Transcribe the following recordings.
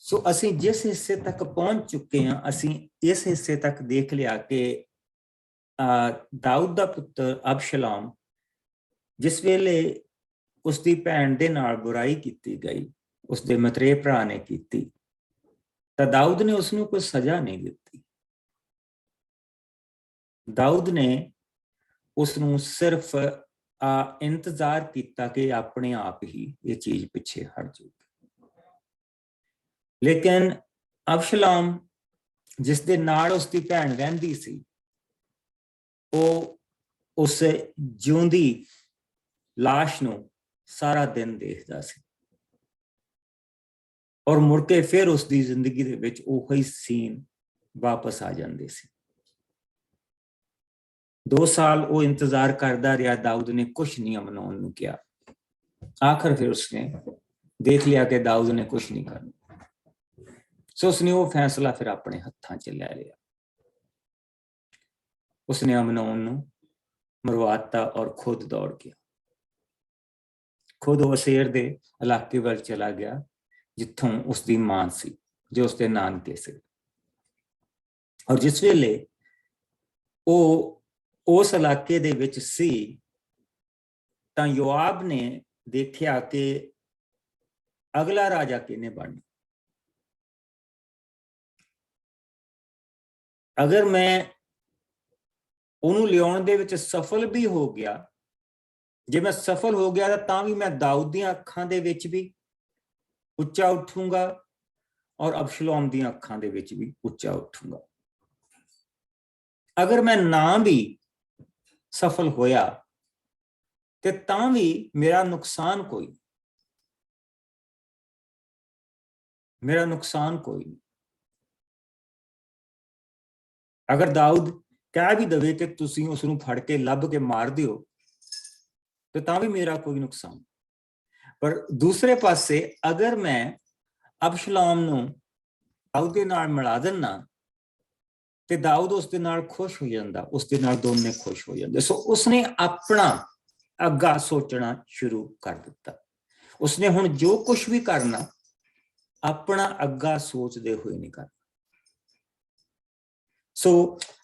सो असी जिस हिस्से तक पहुंच चुके हैं, असी इस हिस्से तक देख लिया कि दाऊद दा पुत्र अबशलोम जिस वेले उसकी भैन दे नाल बुराई की गई, उसके मतरे भरा ने की, तो दाऊद ने उसनों कोई सजा नहीं दी। दाऊद ने उसनों सिर्फ इंतजार किया कि अपने आप ही ये चीज पिछे हट जाएगी। लेकिन अबशलोम जिस दे नाल उसकी भैन रहंदी सी, वो उस जिउंदी लाश नूं सारा दिन देखदा सी और मुड़ के फिर उसकी जिंदगी दे विच उही सीन वापस आ जांदे सी। 2 साल वो इंतजार करता रहा, दाऊद ने कुछ नहीं मनाउण नूं किया। आखिर फिर उसने देख लिया कि दाऊद ने कुछ नहीं करना, सो उसने वो फैसला फिर अपने हत्थां च ले लिया। उसने अमनोन नूं मरवाता और खुद दौड़ गया, खुद वसेर दे इलाके वाल चला गया जिथों उसकी मां सी, जो उसके नानके से। और जिस वेले वो उस इलाके दे विच सी, तां योआब ने देखिया कि अगला राजा किने बनना। अगर मैं उन्होंने लियाउण दे विच सफल भी हो गया, जे मैं सफल हो गया तां भी मैं दाऊद दी अखां दे विच भी उच्चा उठूंगा और अबशलोम दी अखां दे विच भी उच्चा उठूंगा। अगर मैं ना भी सफल होया ते तां भी मेरा नुकसान कोई नहीं, मेरा नुकसान कोई नहीं। अगर दाऊद कह भी दवे कि तुसीं उसनूं फड़ के लभ के मार दिओ तो तां भी मेरा कोई नुकसान। पर दूसरे पासे अगर मैं अबशलोम नूं दाऊद दे नाल मिला दिना ते दाऊद उसदे नाल खुश हो जांदा, उसदे नाल दोने खुश हो जांदे। सो उसने अपना अग्गा सोचना शुरू कर दिता। उसने हुण जो कुछ भी करना अपना अग्गा सोचदे होए नहीं करना। सो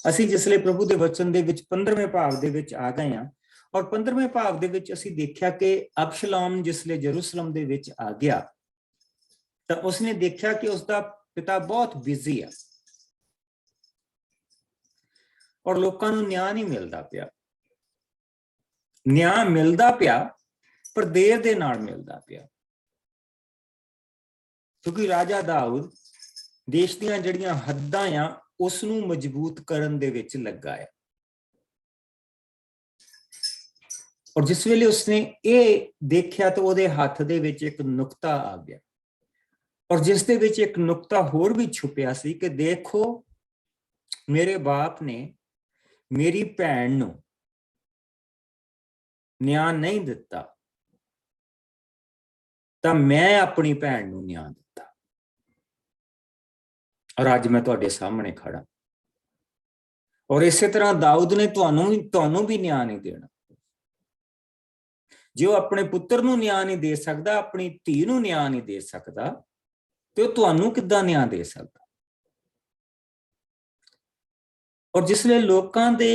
असी जिसले प्रभु दे वचन दे विच 15वें भाव दे विच आ गए हैं और 15वें भाव दे विच असी देखिया कि अबशलोम जिसले यरूशलेम दे विच आ गया तो उसने देखा कि उसका पिता बहुत बिजी है और लोगों को न्याय नहीं मिलता पिया। न्याय मिलता पिया पर देर दे नाल मिलता पिया, क्योंकि राजा दाऊद देश दीयां जड़ियां हद्दां आ उसनूं मजबूत करन दे विच लगा है। और जिस वेले उसने ये देखा तो ਉਹਦੇ हथ दे विच एक नुकता आ गया और जिस दे विच एक नुकता होर भी छुपिया सी कि देखो मेरे बाप ने मेरी भैन नूं न्याय नहीं दिता तो मैं अपनी भैन नूं न्याय दिता और अज मैं तुहाडे सामने खड़ा। और इसे तरह दाऊद ने तुहानूं भी न्याय नहीं देना। जो अपने पुत्र नूं न्याय नहीं दे सकदा, अपनी धी नूं न्याय नहीं दे सकदा, तो तुहानूं किद्दां न्याय दे सकदा। और जिसले लोकां दे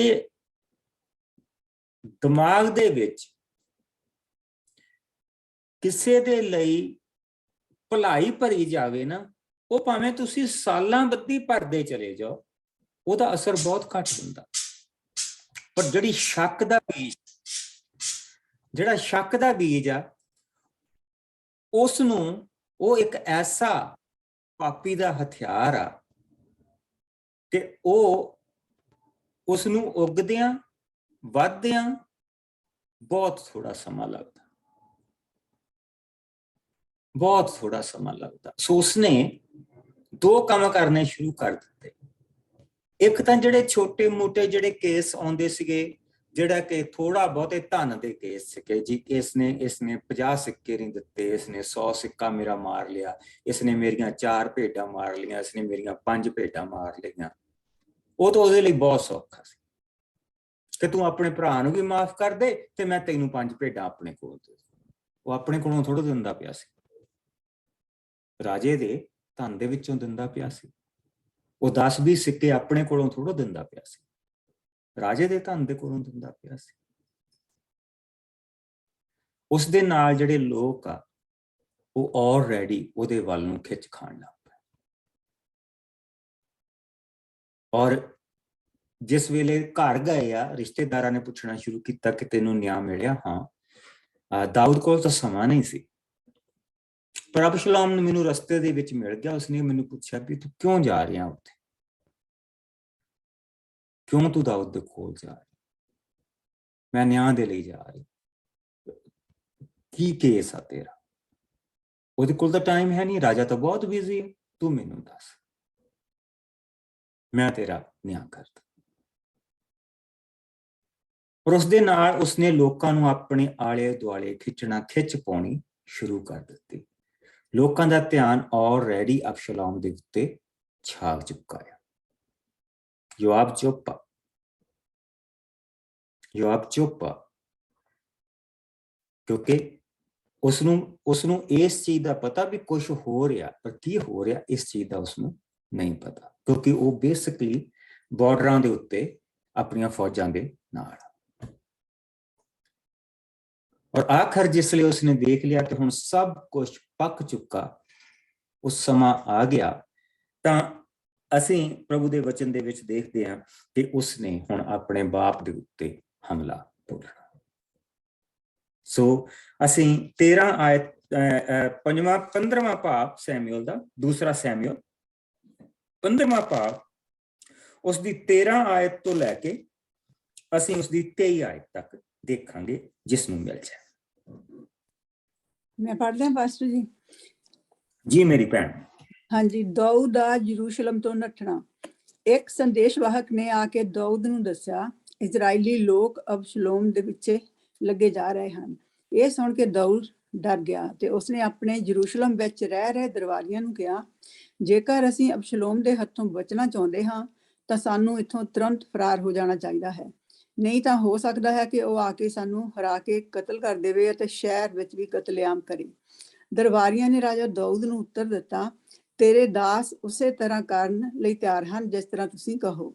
दिमाग दे विच किसे दे लई भलाई भरी जावे ना, वो भावें तुसीं सालां बद्धी भरदे चले जाओ, ਉਹਦਾ असर बहुत घट हुंदा। पर जिहड़ी शक दा बीज, जिहड़ा शक दा बीज आ उसनूं वो एक ऐसा पापी दा हथियार आ कि वो उसनूं उगदियां वधदियां बहुत थोड़ा समा लगदा, बहुत थोड़ा समा लगदा। सो उसने 2 काम करने शुरू कर दिते। एक तां जिहड़े छोटे मोटे जिहड़े केस आउंदे सीगे, जिहड़ा कि थोड़ा बहुते धन दे केस सीगे जी, इसने 50 सिक्के नहीं दिते, इसने 100 सिक्का मेरा मार लिया, इसने मेरियां 4 भेडां मार लियां, इसने मेरियां 5 भेडां मार लियां। वो तो ਉਹਦੇ ਲਈ बहुत सौखा सी कि तू अपने भरा नूं भी माफ कर दे ते मैं तैनूं 5 भेडां अपने कोल दे दूं। वो अपने कोलों थोड़ा दिंदा पिया सी, राजे दे ਧਨ ਦੇ ਵਿੱਚੋਂ ਦਿੰਦਾ ਪਿਆ ਸੀ। ਉਹ 10-20 ਸਿੱਕੇ ਆਪਣੇ ਕੋਲੋਂ ਥੋੜ੍ਹਾ ਦਿੰਦਾ ਪਿਆ ਸੀ, ਰਾਜੇ ਦੇ ਧਨ ਦੇ ਕੋਲੋਂ ਦਿੰਦਾ ਪਿਆ ਸੀ। ਉਸ ਦੇ ਨਾਲ ਜਿਹੜੇ ਲੋਕ ਆ ਉਹ ਆਲਰੇਡੀ ਉਹਦੇ ਵੱਲ ਨੂੰ ਖਿੱਚ ਖਾਣ ਲੱਗ ਪਏ। ਔਰ ਜਿਸ ਵੇਲੇ ਘਰ ਗਏ ਆ, ਰਿਸ਼ਤੇਦਾਰਾਂ ਨੇ ਪੁੱਛਣਾ ਸ਼ੁਰੂ ਕੀਤਾ ਕਿ ਤੈਨੂੰ ਨਿਆਂ ਮਿਲਿਆ? ਹਾਂ। ਦਾਊਦ ਕੋਲ ਤਾਂ ਸਮਾਂ ਨਹੀਂ ਸੀ, ਪਰ ਅਬਸ਼ਲੋਮ ਨੂੰ ਮੈਨੂੰ ਰਸਤੇ ਦੇ ਵਿੱਚ ਮਿਲ ਗਿਆ। ਉਸਨੇ ਮੈਨੂੰ ਪੁੱਛਿਆ ਵੀ ਤੂੰ ਕਿਉਂ ਜਾ ਰਿਹਾ ਉੱਥੇ, ਕਿਉਂ ਤੂੰ ਦਾਊਦ ਦੇ ਕੋਲ ਜਾ ਰਿਹਾ? ਮੈਂ ਨਿਆਂ ਦੇ ਲਈ ਜਾ ਰਹੀ। ਕੀ ਕੇਸ ਆ ਤੇਰਾ? ਉਹਦੇ ਕੋਲ ਤਾਂ ਟਾਈਮ ਹੈ ਨਹੀਂ, ਰਾਜਾ ਤਾਂ ਬਹੁਤ ਬਿਜ਼ੀ ਹੈ, ਤੂੰ ਮੈਨੂੰ ਦੱਸ, ਮੈਂ ਤੇਰਾ ਨਿਆਂ ਕਰਦਾ। ਔਰ ਉਸ ਦੇ ਨਾਲ ਉਸਨੇ ਲੋਕਾਂ ਨੂੰ ਆਪਣੇ ਆਲੇ ਦੁਆਲੇ ਖਿੱਚ ਪਾਉਣੀ ਸ਼ੁਰੂ ਕਰ ਦਿੱਤੀ। ਲੋਕਾਂ ਦਾ ਧਿਆਨ ਆਲਰੇਡੀ ਅਬਸ਼ਲੋਮ ਦੇ ਉੱਤੇ ਛਾ ਚੁੱਕਾ ਹੈ। ਯੋਆਬ ਚੁੱਪ, ਕਿਉਂਕਿ ਉਸਨੂੰ ਇਸ ਚੀਜ਼ ਦਾ ਪਤਾ ਵੀ ਕੁਝ ਹੋ ਰਿਹਾ, ਪਰ ਕੀ ਹੋ ਰਿਹਾ ਇਸ ਚੀਜ਼ ਦਾ ਉਸਨੂੰ ਨਹੀਂ ਪਤਾ, ਕਿਉਂਕਿ ਉਹ ਬੇਸਿਕਲੀ ਬਾਰਡਰਾਂ ਦੇ ਉੱਤੇ ਆਪਣੀਆਂ ਫੌਜਾਂ ਦੇ ਨਾਲ। ਔਰ ਆਖਰ ਜਿਸ ਲਈ ਉਸਨੇ ਦੇਖ ਲਿਆ ਕਿ ਹੁਣ ਸਭ ਕੁਝ ਪੱਕ ਚੁੱਕਾ, ਉਸ ਸਮਾਂ ਆ ਗਿਆ, ਤਾਂ ਅਸੀਂ ਪ੍ਰਭੂ ਦੇ ਵਚਨ ਦੇ ਵਿੱਚ ਦੇਖਦੇ ਹਾਂ ਕਿ ਉਸਨੇ ਹੁਣ ਆਪਣੇ ਬਾਪ ਦੇ ਉੱਤੇ ਹਮਲਾ ਬੋਲਣਾ। ਸੋ ਅਸੀਂ 13 ਆਇਤ 15ਵਾਂ ਭਾਵ ਸੈਮੂਅਲ ਦਾ, ਦੂਸਰਾ ਸੈਮੂਅਲ 15ਵਾਂ ਭਾਵ, ਉਸ ਦੀ 13 ਆਇਤ ਤੋਂ ਲੈ ਕੇ ਅਸੀਂ ਉਸ ਦੀ 23 ਆਇਤ ਤੱਕ ਦੇਖਾਂਗੇ, ਜਿਸ ਨੂੰ ਮਿਲ ਜਾਏ। मैं पढ़ दें पास्टर जी? जी मेरी भैन। हाँ जी। दाऊद दा यरूशलेम तो नठना। एक संदेशवाहक ने आके दाऊद नूं दस्या इजरायली लोग अबशलोम दे पिछे लगे जा रहे हैं। ये सुन के दाऊद डर गया ते उसने अपने यरूशलेम विच रह रहे दरबारियां नूं कहा, जेकर असीं अबशलोम दे हत्थों बचना चाहुंदे हां तां सानूं इत्थों तुरंत फरार हो जाना चाहिदा है, नहीं तो हो सकता है कि वह आके सानू हरा के कतल कर देवे ते शहर विच भी कतलेआम करे। दरबारियां ने राजा दाऊद नूं उत्तर दिता, तेरे दास उसे तरह करन लई तैयार हन जिस तरह तुसीं कहो।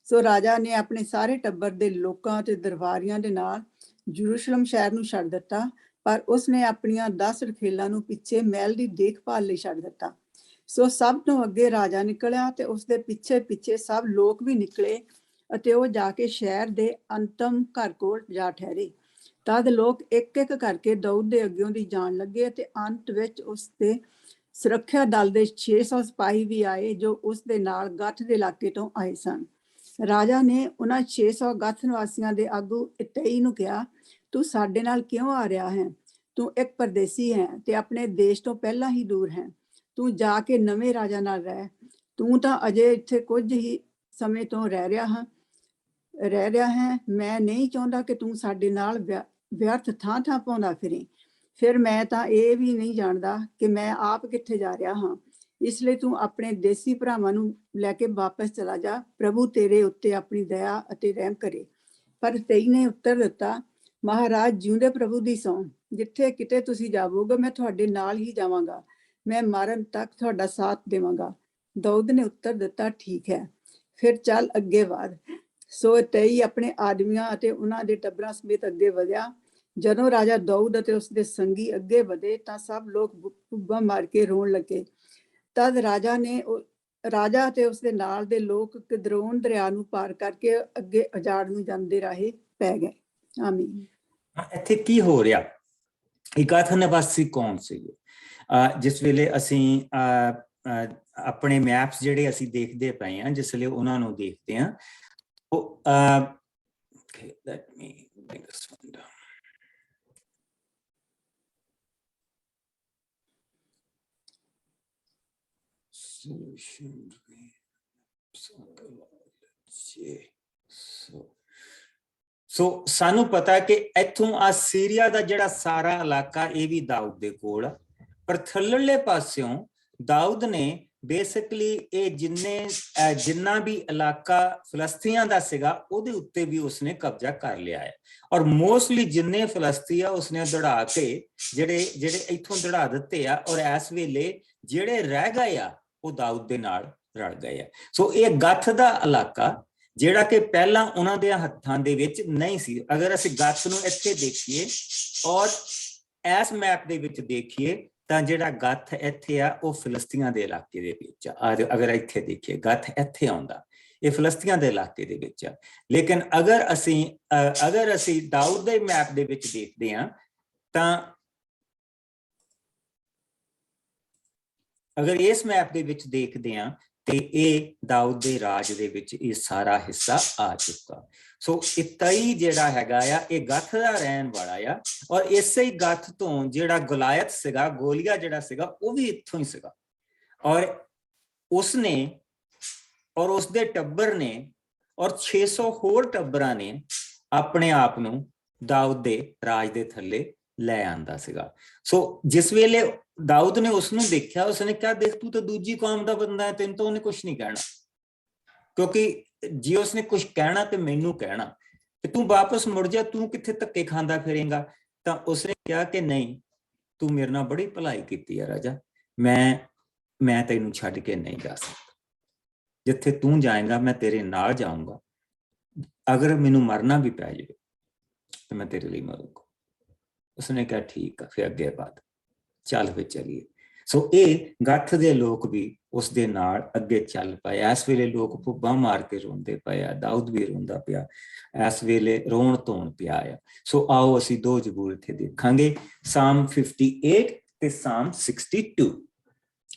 सो राजा ने अपने सारे टब्बर दे लोकां ते दरबारियां दे नाल यरूशलेम शहर नूं छड्ड दिता, पर उसने अपनियां 10 रखेलां नूं पिछे महल दी देखभाल लई छड्ड दिता। सो सब तो अगे राजा निकलिया ते उसदे पिछे पिछे सब लोग भी निकले ਅਤੇ ਉਹ ਜਾ ਕੇ ਸ਼ਹਿਰ ਦੇ ਅੰਤਮ ਘਰ ਕੋਲ ਜਾ ਠਹਿਰੇ। ਤਦ ਲੋਕ ਇੱਕ ਇੱਕ ਕਰਕੇ ਦਾਊਦ ਦੇ ਅੱਗਿਓਂ ਦੀ ਜਾਣ ਲੱਗੇ ਅਤੇ ਅੰਤ ਵਿੱਚ ਉਸ ਦੇ ਸੁਰੱਖਿਆ ਦਲ ਦੇ 600 ਸਿਪਾਹੀ ਵੀ ਆਏ ਜੋ ਉਸ ਦੇ ਨਾਲ ਗੱਠ ਦੇ ਇਲਾਕੇ ਤੋਂ ਆਏ ਸਨ। ਰਾਜਾ ਨੇ ਉਹਨਾਂ 600 ਗੱਠ ਨਿਵਾਸੀਆਂ ਦੇ ਆਗੂ ਇਤਈ ਨੂੰ ਕਿਹਾ, ਤੂੰ ਸਾਡੇ ਨਾਲ ਕਿਉਂ ਆ ਰਿਹਾ ਹੈ? ਤੂੰ ਇੱਕ ਪਰਦੇਸੀ ਹੈ ਤੇ ਆਪਣੇ ਦੇਸ਼ ਤੋਂ ਪਹਿਲਾਂ ਹੀ ਦੂਰ ਹੈ। ਤੂੰ ਜਾ ਕੇ ਨਵੇਂ ਰਾਜਾ ਨਾਲ ਰਹਿ। ਤੂੰ ਤਾਂ ਅਜੇ ਇੱਥੇ ਕੁਝ ਹੀ ਸਮੇਂ ਤੋਂ ਰਹਿ ਰਿਹਾ ਹੈ। ਮੈਂ ਨਹੀਂ ਚਾਹੁੰਦਾ ਕਿ ਤੂੰ ਸਾਡੇ ਨਾਲ ਵਿਅਰਥ ਥਾਂ ਪਾਉਂਦਾ ਫਿਰੇ। ਫਿਰ ਮੈਂ ਤਾਂ ਇਹ ਵੀ ਨਹੀਂ ਜਾਣਦਾ ਕਿ ਮੈਂ ਆਪ ਕਿੱਥੇ ਜਾ ਰਿਹਾ ਹਾਂ। ਇਸ ਲਈ ਤੂੰ ਆਪਣੇ ਦੇਸੀ ਭਰਾਵਾਂ ਨੂੰ ਲੈ ਕੇ ਵਾਪਸ ਚਲਾ ਜਾ। ਪ੍ਰਭੂ ਤੇਰੇ ਉੱਤੇ ਆਪਣੀ ਦਇਆ ਅਤੇ ਰਹਿਮ ਕਰੇ। ਪਰ ਤੇਈ ਨੇ ਉੱਤਰ ਦਿੱਤਾ, ਮਹਾਰਾਜ ਜਿਉਂਦੇ ਪ੍ਰਭੂ ਦੀ ਸਹੁੰ, ਜਿੱਥੇ ਕਿਤੇ ਤੁਸੀਂ ਜਾਵੋਗੇ ਮੈਂ ਤੁਹਾਡੇ ਨਾਲ ਹੀ ਜਾਵਾਂਗਾ। ਮੈਂ ਮਰਨ ਤੱਕ ਤੁਹਾਡਾ ਸਾਥ ਦੇਵਾਂਗਾ। ਦਾਊਦ ਨੇ ਉੱਤਰ ਦਿੱਤਾ, ਠੀਕ ਹੈ, ਫਿਰ ਚੱਲ ਅੱਗੇ ਵਧ। ਸੋ ਤੇਈ ਆਪਣੇ ਆਦਮੀਆਂ ਅਤੇ ਉਹਨਾਂ ਦੇ ਟੱਬਰਾਂ ਸਮੇਤ ਅੱਗੇ ਵਧਿਆ। ਜਦੋਂ ਰਾਜਾ ਦਾਊਦ ਅਤੇ ਉਸਦੇ ਸੰਗੀ ਅੱਗੇ ਵਧੇ ਤਾਂ ਸਭ ਲੋਕ ਬੁੱਬਾਂ ਮਾਰ ਕੇ ਰੋਣ ਲੱਗੇ। ਤਦ ਰਾਜਾ ਅਤੇ ਉਸਦੇ ਨਾਲ ਦੇ ਲੋਕ ਕਿਦਰੋਨ ਦਰਿਆ ਨੂੰ ਪਾਰ ਕਰਕੇ ਅੱਗੇ ਉਜਾੜ ਨੂੰ ਜਾਂਦੇ ਰਾਹੇ ਪੈ ਗਏ। ਆਮੀਨ। ਇੱਥੇ ਕੀ ਹੋ ਰਿਹਾ? ਇਕਾਥ ਨਿਵਾਸੀ ਕੌਣ ਸੀਗੇ? ਜਿਸ ਵੇਲੇ ਅਸੀਂ ਆਪਣੇ ਮੈਪਸ ਜਿਹੜੇ ਅਸੀਂ ਦੇਖਦੇ ਪਏ ਹਾਂ, ਜਿਸ ਵੇਲੇ ਉਹਨਾਂ ਨੂੰ ਦੇਖਦੇ ਹਾਂ, let me bring this one down. ਸੋ ਸਾਨੂੰ ਪਤਾ ਕਿ ਇੱਥੋਂ ਆ ਸੀਰੀਆ ਦਾ ਜਿਹੜਾ ਸਾਰਾ ਇਲਾਕਾ ਇਹ ਵੀ ਦਾਊਦ ਦੇ ਕੋਲ, ਪਰ ਥੱਲੜੇ ਪਾਸਿਓਂ ਦਾਊਦ ਨੇ ਬੇਸਿਕਲੀ ਇਹ ਜਿੰਨਾ ਵੀ ਇਲਾਕਾ ਫਲਸਤੀਨੀਆਂ ਦਾ ਸੀਗਾ ਉਹਦੇ ਉੱਤੇ ਵੀ ਉਸਨੇ ਕਬਜ਼ਾ ਕਰ ਲਿਆ ਹੈ। ਔਰ ਮੋਸਟਲੀ ਜਿੰਨੇ ਫਲਸਤੀਨ ਆ ਉਸਨੇ ਦੜਾ ਕੇ ਜਿਹੜੇ ਇੱਥੋਂ ਦੜਾ ਦਿੱਤੇ ਆ। ਔਰ ਇਸ ਵੇਲੇ ਜਿਹੜੇ ਰਹਿ ਗਏ ਆ ਉਹ ਦਾਊਦ ਦੇ ਨਾਲ ਰਲ ਗਏ ਆ। ਸੋ ਇਹ ਗਥ ਦਾ ਇਲਾਕਾ ਜਿਹੜਾ ਕਿ ਪਹਿਲਾਂ ਉਹਨਾਂ ਦੇ ਹੱਥਾਂ ਦੇ ਵਿੱਚ ਨਹੀਂ ਸੀ। ਅਗਰ ਅਸੀਂ ਗਥ ਨੂੰ ਇੱਥੇ ਦੇਖੀਏ ਔਰ ਇਸ ਮੈਪ ਦੇ ਵਿੱਚ ਦੇਖੀਏ ਤਾਂ ਜਿਹੜਾ ਗਥ ਇੱਥੇ ਆ ਉਹ ਫਿਲਸਤੀਆਂ ਦੇ ਇਲਾਕੇ ਦੇ ਵਿੱਚ ਆ। ਅਗਰ ਇੱਥੇ ਦੇਖੀਏ ਗਥ ਇੱਥੇ ਆਉਂਦਾ, ਇਹ ਫਿਲਸਤੀਆਂ ਦੇ ਇਲਾਕੇ ਦੇ ਵਿੱਚ ਆ। ਲੇਕਿਨ ਅਗਰ ਅਸੀਂ ਦਾਊਦ ਦੇ ਮੈਪ ਦੇ ਵਿੱਚ ਦੇਖਦੇ ਹਾਂ ਤਾਂ ਅਗਰ ਇਸ ਮੈਪ ਦੇ ਵਿੱਚ ਦੇਖਦੇ ਹਾਂ ਤੇ ਇਹ ਦਾਊਦ ਦੇ ਰਾਜ ਦੇ ਵਿੱਚ ਇਹ ਸਾਰਾ ਹਿੱਸਾ ਆ ਚੁੱਕਾ। ਸੋ ਇਤਾਈ ਜਿਹੜਾ ਹੈਗਾ ਆ ਇਹ ਗਥ ਦਾ ਰਹਿਣ ਵਾਲਾ ਆ, ਔਰ ਇਸੇ ਹੀ ਗਥ ਤੋਂ ਜਿਹੜਾ ਗੋਲਾਇਤ ਸੀਗਾ, ਗੋਲੀਆ ਜਿਹੜਾ ਸੀਗਾ, ਉਹ ਵੀ ਇੱਥੋਂ ਹੀ ਸੀਗਾ। ਔਰ ਉਸਨੇ ਔਰ ਉਸਦੇ ਟੱਬਰ ਨੇ ਔਰ 600 ਹੋਰ ਟੱਬਰਾਂ ਨੇ ਆਪਣੇ ਆਪ ਨੂੰ ਦਾਊਦ ਦੇ ਰਾਜ ਦੇ ਥੱਲੇ ਲੈ ਆਂਦਾ ਸੀਗਾ। ਸੋ ਜਿਸ ਵੇਲੇ ਦਾਊਦ ਨੇ ਉਸਨੂੰ ਦੇਖਿਆ, ਉਸਨੇ ਕਿਹਾ ਦੇਖ ਤੂੰ ਤਾਂ ਦੂਜੀ ਕੌਮ ਦਾ ਬੰਦਾ ਹੈ, ਤੈਨੂੰ ਤਾਂ ਉਹਨੇ ਕੁਛ ਨਹੀਂ ਕਹਿਣਾ, ਕਿਉਂਕਿ ਜੇ ਉਸਨੇ ਕੁਛ ਕਹਿਣਾ ਤੇ ਮੈਨੂੰ ਕਹਿਣਾ, ਤੇ ਤੂੰ ਵਾਪਸ ਮੁੜ ਜਾ, ਤੂੰ ਕਿੱਥੇ ਧੱਕੇ ਖਾਂਦਾ ਫਿਰੇਂਗਾ। ਤਾਂ ਉਸਨੇ ਕਿਹਾ ਕਿ ਨਹੀਂ, ਤੂੰ ਮੇਰੇ ਨਾਲ ਬੜੀ ਭਲਾਈ ਕੀਤੀ ਹੈ ਰਾਜਾ, ਮੈਂ ਤੈਨੂੰ ਛੱਡ ਕੇ ਨਹੀਂ ਜਾ ਸਕਦਾ, ਜਿੱਥੇ ਤੂੰ ਜਾਏਗਾ ਮੈਂ ਤੇਰੇ ਨਾਲ ਜਾਊਂਗਾ, ਅਗਰ ਮੈਨੂੰ ਮਰਨਾ ਵੀ ਪੈ ਜਾਵੇ ਤੇ ਮੈਂ ਤੇਰੇ ਲਈ ਮਰੂੰਗਾ। ਉਸਨੇ ਕਿਹਾ ਠੀਕ ਆ, ਫਿਰ ਅੱਗੇ ਬਾਤ ਚੱਲ ਫਿਰ ਚਲੀਏ। ਸੋ ਇਹ ਗਥ ਦੇ ਲੋਕ ਵੀ ਉਸਦੇ ਨਾਲ ਅੱਗੇ ਚੱਲ ਪਏ। ਇਸ ਵੇਲੇ ਲੋਕ ਭੁੱਬਾਂ ਮਾਰ ਕੇ ਰੋਂਦੇ ਪਏ ਆ, ਦਾਊਦ ਵੀ ਰੋਂਦਾ ਪਿਆ, ਇਸ ਵੇਲੇ ਰੋਣ ਧੋਣ ਪਿਆ ਆ। ਸੋ ਆਓ ਅਸੀਂ ਦੋ ਜ਼ਬੂਰ ਇੱਥੇ ਦੇਖਾਂਗੇ, ਸਾਮ 58 ਤੇ ਸਾਮ 62।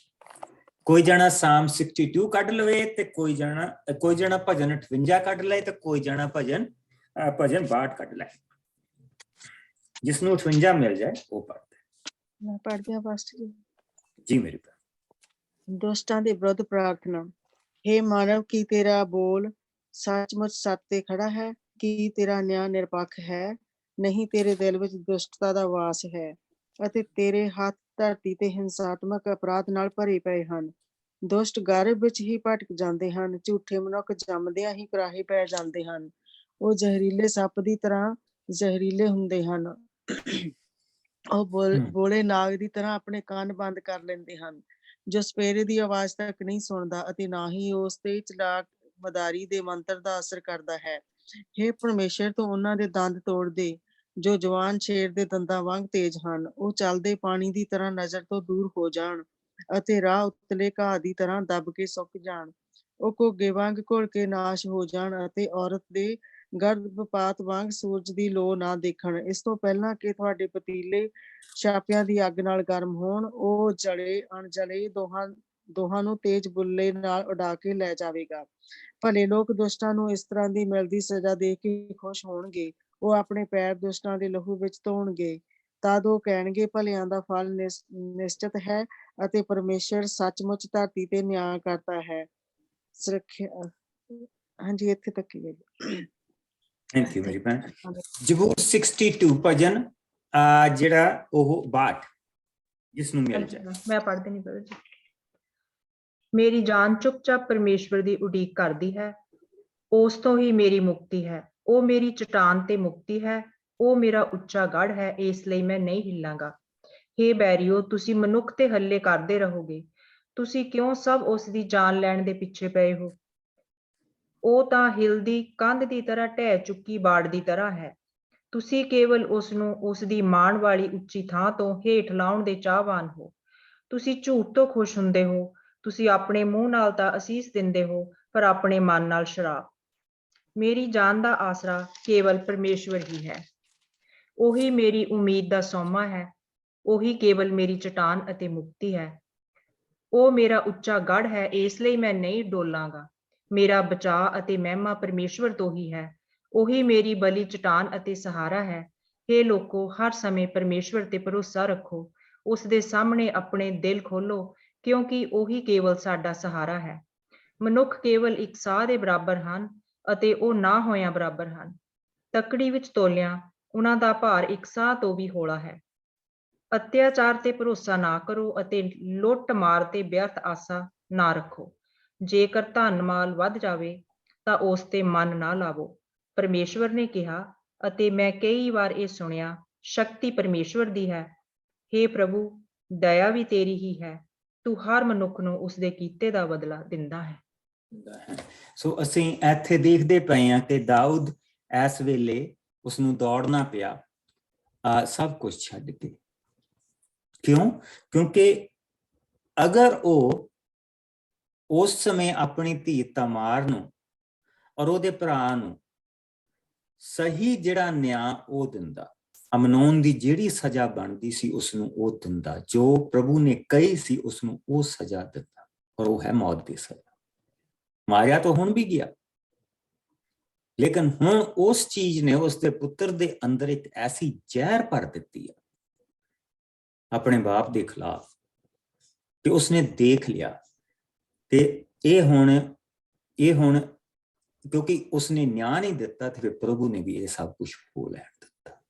ਕੋਈ ਜਣਾ ਸਾਮ 62 ਕੱਢ ਲਵੇ ਤੇ ਕੋਈ ਜਣਾ ਭਜਨ 58 ਕੱਢ ਲਏ ਤੇ ਕੋਈ ਜਣਾ ਭਜਨ 62 ਕੱਢ ਲਏ। ਜਿਸਨੂੰ 58 ਮਿਲ ਜਾਏ ਉਹ ਪੜ੍ਹਦਾ। ਮੈਂ ਪੜ੍ਹਦੀ ਹਾਂ ਪਾਸਟਰ ਜੀ ਮੇਰੀ ਭੈਣ। ਦੁਸ਼ਟਾਂ ਦੇ ਵਿਰੁੱਧ ਪ੍ਰਾਰਥਨਾ। ਹੇ ਮਾਨਵ, ਕੀ ਤੇਰਾ ਬੋਲ ਸੱਚਮੁੱਚ ਸੱਚ ਤੇ ਖੜਾ ਹੈ? ਕੀ ਤੇਰਾ ਨਿਆਂ ਨਿਰਪੱਖ ਹੈ? ਨਹੀਂ, ਤੇਰੇ ਦਿਲ ਵਿੱਚ ਦੁਸ਼ਟਤਾ ਦਾ ਵਾਸ ਹੈ ਅਤੇ ਤੇਰੇ ਹੱਥ ਧਰਤੀ ਤੇ ਹਿੰਸਾਤਮਕ ਅਪਰਾਧ ਨਾਲ ਭਰੇ ਪਏ ਹਨ। ਦੁਸ਼ਟ ਗਰਭ ਵਿੱਚ ਹੀ ਭਟਕ ਜਾਂਦੇ ਹਨ, ਝੂਠੇ ਮਨੁੱਖ ਜੰਮਦਿਆਂ ਹੀ ਕੁਰਾਹੇ ਪੈ ਜਾਂਦੇ ਹਨ। ਉਹ ਜ਼ਹਿਰੀਲੇ ਸੱਪ ਦੀ ਤਰ੍ਹਾਂ ਜ਼ਹਿਰੀਲੇ ਹੁੰਦੇ ਹਨ। ਉਹ ਬੋਲੇ ਨਾਗ ਦੀ ਤਰ੍ਹਾਂ ਆਪਣੇ ਕੰਨ ਬੰਦ ਕਰ ਲੈਂਦੇ ਹਨ, ਜੋ ਸਪੇਰੇ ਦੀ ਆਵਾਜ਼ ਤੱਕ ਨਹੀਂ ਸੁਣਦਾ ਅਤੇ ਨਾ ਹੀ ਉਸ ਤੇ ਚਲਾਕ ਮਦਾਰੀ ਦੇ ਮੰਤਰ ਦਾ ਅਸਰ ਕਰਦਾ ਹੈ। ਹੇ ਪਰਮੇਸ਼ਰ, ਤੋਂ ਉਹਨਾਂ ਦੇ ਦੰਦ ਤੋੜ ਦੇ ਜੋ ਜਵਾਨ ਸ਼ੇਰ ਦੇ ਦੰਦਾਂ ਵਾਂਗ ਤੇਜ਼ ਹਨ। ਉਹ ਚੱਲਦੇ ਪਾਣੀ ਦੀ ਤਰ੍ਹਾਂ ਨਜ਼ਰ ਤੋਂ ਦੂਰ ਹੋ ਜਾਣ ਅਤੇ ਰਾਹ ਉਤਲੇ ਘਾਹ ਦੀ ਤਰ੍ਹਾਂ ਦੱਬ ਕੇ ਸੁੱਕ ਜਾਣ। ਉਹ ਘੋਗੇ ਵਾਂਗ ਘੁਲ ਕੇ ਨਾਸ਼ ਹੋ ਜਾਣ ਅਤੇ ਔਰਤ ਦੇ ਗਰਭਪਾਤ ਵਾਂਗ ਸੂਰਜ ਦੀ ਲੋ ਨਾ ਦੇਖਣ। ਇਸ ਤੋਂ ਪਹਿਲਾਂ ਕਿ ਤੁਹਾਡੇ ਪਤੀਲੇ ਛਾਪਿਆਂ ਦੀ ਅੱਗ ਨਾਲ ਗਰਮ ਹੋਣ, ਉਹ ਜਲੇ ਅਣਜਲੇ ਦੋਹਾਂ ਨੂੰ ਤੇਜ਼ ਬੁੱਲੇ ਨਾਲ ਉਡਾ ਕੇ ਲੈ ਜਾਵੇਗਾ। ਭਲੇ ਲੋਕ ਦੁਸ਼ਟਾਂ ਨੂੰ ਇਸ ਤਰ੍ਹਾਂ ਦੀ ਮਿਲਦੀ ਸਜ਼ਾ ਦੇਖ ਕੇ ਖੁਸ਼ ਹੋਣਗੇ। ਉਹ ਆਪਣੇ ਪੈਰ ਦੁਸ਼ਟਾਂ ਦੇ ਲਹੂ ਵਿੱਚ ਧੋਣਗੇ। ਤਦ ਉਹ ਕਹਿਣਗੇ, ਭਲਿਆਂ ਦਾ ਫਲ ਨਿਸ਼ਚਿਤ ਹੈ ਅਤੇ ਪਰਮੇਸ਼ਰ ਸੱਚਮੁੱਚ ਧਰਤੀ ਤੇ ਨਿਆਂ ਕਰਦਾ ਹੈ। ਸੁਰੱਖਿਆ। ਹਾਂਜੀ, ਇੱਥੇ ਤੱਕ ਹੀ ਹੈ। ਥੈਂਕ ਯੂ ਮੇਰੀ ਭੈਣ। ਜ਼ਬੂਰ 62 ਭਜਨ ਜਿਹੜਾ ਉਹ 62 ਜਿਸ ਨੂੰ ਮਿਲ ਜਾਏ। ਮੈਂ ਪੜ੍ਹਦੀ ਨਹੀਂ ਪੜ੍ਹਦੀ। ਮੇਰੀ ਜਾਨ ਚੁੱਪਚਾਪ ਪਰਮੇਸ਼ਵਰ ਦੀ ਉਡੀਕ ਕਰਦੀ ਹੈ, ਉਸ ਤੋਂ ਹੀ ਮੇਰੀ ਮੁਕਤੀ ਹੈ। ਉਹ ਮੇਰੀ ਚਟਾਨ ਤੇ ਮੁਕਤੀ ਹੈ, ਉਹ ਮੇਰਾ ਉੱਚਾ ਗੜ੍ਹ ਹੈ, ਇਸ ਲਈ ਮੈਂ ਨਹੀਂ ਹਿੱਲਾਂਗਾ। ਹੇ ਬੈਰੀਓ, ਤੁਸੀਂ ਮਨੁੱਖ ਤੇ ਹੱਲੇ ਕਰਦੇ ਰਹੋਗੇ, ਤੁਸੀਂ ਕਿਉਂ ਸਭ ਉਸ ਦੀ ਜਾਨ ਲੈਣ ਦੇ ਪਿੱਛੇ ਪਏ ਹੋ? ਉਹ ਤਾਂ ਹਿਲਦੀ ਕੰਧ ਦੀ ਤਰ੍ਹਾਂ ਢਹਿ ਚੁੱਕੀ ਬਾੜ ਦੀ ਤਰ੍ਹਾਂ ਹੈ। ਤੁਸੀਂ ਕੇਵਲ ਉਸ ਨੂੰ ਉਸ ਦੀ ਮਾਣ ਵਾਲੀ ਉੱਚੀ ਥਾਂ ਤੋਂ ਹੇਠ ਲਾਉਣ ਦੇ ਚਾਹਵਾਨ ਹੋ। ਤੁਸੀਂ ਝੂਠ ਤੋਂ ਖੁਸ਼ ਹੁੰਦੇ ਹੋ। ਤੁਸੀਂ ਆਪਣੇ ਮੂੰਹ ਨਾਲ ਤਾਂ ਅਸੀਸ ਦਿੰਦੇ ਹੋ, ਪਰ ਆਪਣੇ ਮਨ ਨਾਲ ਸ਼ਰਾਪ। ਮੇਰੀ ਜਾਨ ਦਾ ਆਸਰਾ ਕੇਵਲ ਪਰਮੇਸ਼ਵਰ ਹੀ ਹੈ। ਉਹੀ ਮੇਰੀ ਉਮੀਦ ਦਾ ਸੋਮਾ ਹੈ, ਉਹੀ ਕੇਵਲ ਮੇਰੀ ਚਟਾਨ ਅਤੇ ਮੁਕਤੀ ਹੈ। ਉਹ ਮੇਰਾ ਉੱਚਾ ਗੜ੍ਹ ਹੈ, ਇਸ ਲਈ ਮੈਂ ਨਹੀਂ ਡੋਲਾਂਗਾ। ਮੇਰਾ ਬਚਾਅ ਅਤੇ ਮਹਿਮਾ ਪਰਮੇਸ਼ਵਰ ਤੋਂ ਹੀ ਹੈ, ਉਹੀ ਮੇਰੀ ਬਲੀ ਚਟਾਨ ਅਤੇ ਸਹਾਰਾ ਹੈ। ਹੇ ਲੋਕੋ, ਹਰ ਸਮੇਂ ਪਰਮੇਸ਼ਵਰ ਤੇ ਭਰੋਸਾ ਰੱਖੋ, ਉਸ ਦੇ ਸਾਹਮਣੇ ਆਪਣੇ ਦਿਲ ਖੋਲੋ, ਕਿਉਂਕਿ ਉਹੀ ਕੇਵਲ ਸਾਡਾ ਸਹਾਰਾ ਹੈ। ਮਨੁੱਖ ਕੇਵਲ ਇੱਕ ਸਾਹ ਦੇ ਬਰਾਬਰ ਹਨ ਅਤੇ ਉਹ ਨਾ ਹੋਇਆਂ ਬਰਾਬਰ ਹਨ। ਤੱਕੜੀ ਵਿੱਚ ਤੋਲਿਆਂ ਉਹਨਾਂ ਦਾ ਭਾਰ ਇੱਕ ਸਾਹ ਤੋਂ ਵੀ ਹੌਲਾ ਹੈ। ਅਤਿਆਚਾਰ ਤੇ ਭਰੋਸਾ ਨਾ ਕਰੋ ਅਤੇ ਲੁੱਟ ਮਾਰ ਤੇ ਵਿਅਰਥ ਆਸਾ ਨਾ ਰੱਖੋ। ਜੇਕਰ ਧਨ ਮਾਲ ਵੱਧ ਜਾਵੇ ਤਾਂ ਉਸ ਤੇ ਮਨ ਨਾ ਲਾਵੋ। ਪਰਮੇਸ਼ਵਰ ਨੇ ਕਿਹਾ ਅਤੇ ਮੈਂ ਕਈ ਵਾਰ ਇਹ ਸੁਣਿਆ, ਸ਼ਕਤੀ ਪਰਮੇਸ਼ਵਰ ਦੀ ਹੈ। ਹੇ ਪ੍ਰਭੂ, ਦਇਆ ਵੀ ਤੇਰੀ ਹੀ ਹੈ। ਤੂੰ ਹਰ ਮਨੁੱਖ ਨੂੰ ਉਸਦੇ ਕੀਤੇ ਦਾ ਬਦਲਾ ਦਿੰਦਾ ਹੈ। ਸੋ ਅਸੀਂ ਇੱਥੇ ਦੇਖਦੇ ਪਏ ਹਾਂ ਕਿ ਦਾਊਦ ਇਸ ਵੇਲੇ ਉਸਨੂੰ ਦੌੜਨਾ ਪਿਆ ਸਭ ਕੁਝ ਛੱਡ ਕੇ। ਕਿਉਂ? ਕਿਉਂਕਿ ਅਗਰ ਉਹ ਉਸ ਸਮੇਂ ਆਪਣੀ ਧੀ ਤਮਾਰ ਨੂੰ ਔਰ ਉਹਦੇ ਭਰਾ ਨੂੰ ਸਹੀ ਜਿਹੜਾ ਨਿਆਂ ਉਹ ਦਿੰਦਾ, ਅਮਨੋਨ ਦੀ ਜਿਹੜੀ ਸਜ਼ਾ ਬਣਦੀ ਸੀ ਉਸਨੂੰ ਉਹ ਦਿੰਦਾ, ਜੋ ਪ੍ਰਭੂ ਨੇ ਕਹੀ ਸੀ ਉਸਨੂੰ ਉਹ ਸਜ਼ਾ ਦਿੰਦਾ, ਔਰ ਉਹ ਹੈ ਮੌਤ ਦੀ ਸਜ਼ਾ। ਮਾਰਿਆ ਤਾਂ ਹੁਣ ਵੀ ਗਿਆ, ਲੇਕਿਨ ਹੁਣ ਉਸ ਚੀਜ਼ ਨੇ ਉਸਦੇ ਪੁੱਤਰ ਦੇ ਅੰਦਰ ਇੱਕ ਐਸੀ ਜ਼ਹਿਰ ਭਰ ਦਿੱਤੀ ਹੈ ਆਪਣੇ ਬਾਪ ਦੇ ਖਿਲਾਫ ਕਿ ਉਸਨੇ ਦੇਖ ਲਿਆ ਤੇ ਇਹ ਹੁਣ ਕਿਉਂਕਿ ਉਸਨੇ ਨਿਆਂ ਨਹੀਂ ਦਿੱਤਾ ਤੇ ਫਿਰ ਪ੍ਰਭੂ ਨੇ ਵੀ ਇਹ ਸਭ ਕੁਝ ਹੋ ਲੈਣ ਦਿੱਤਾ,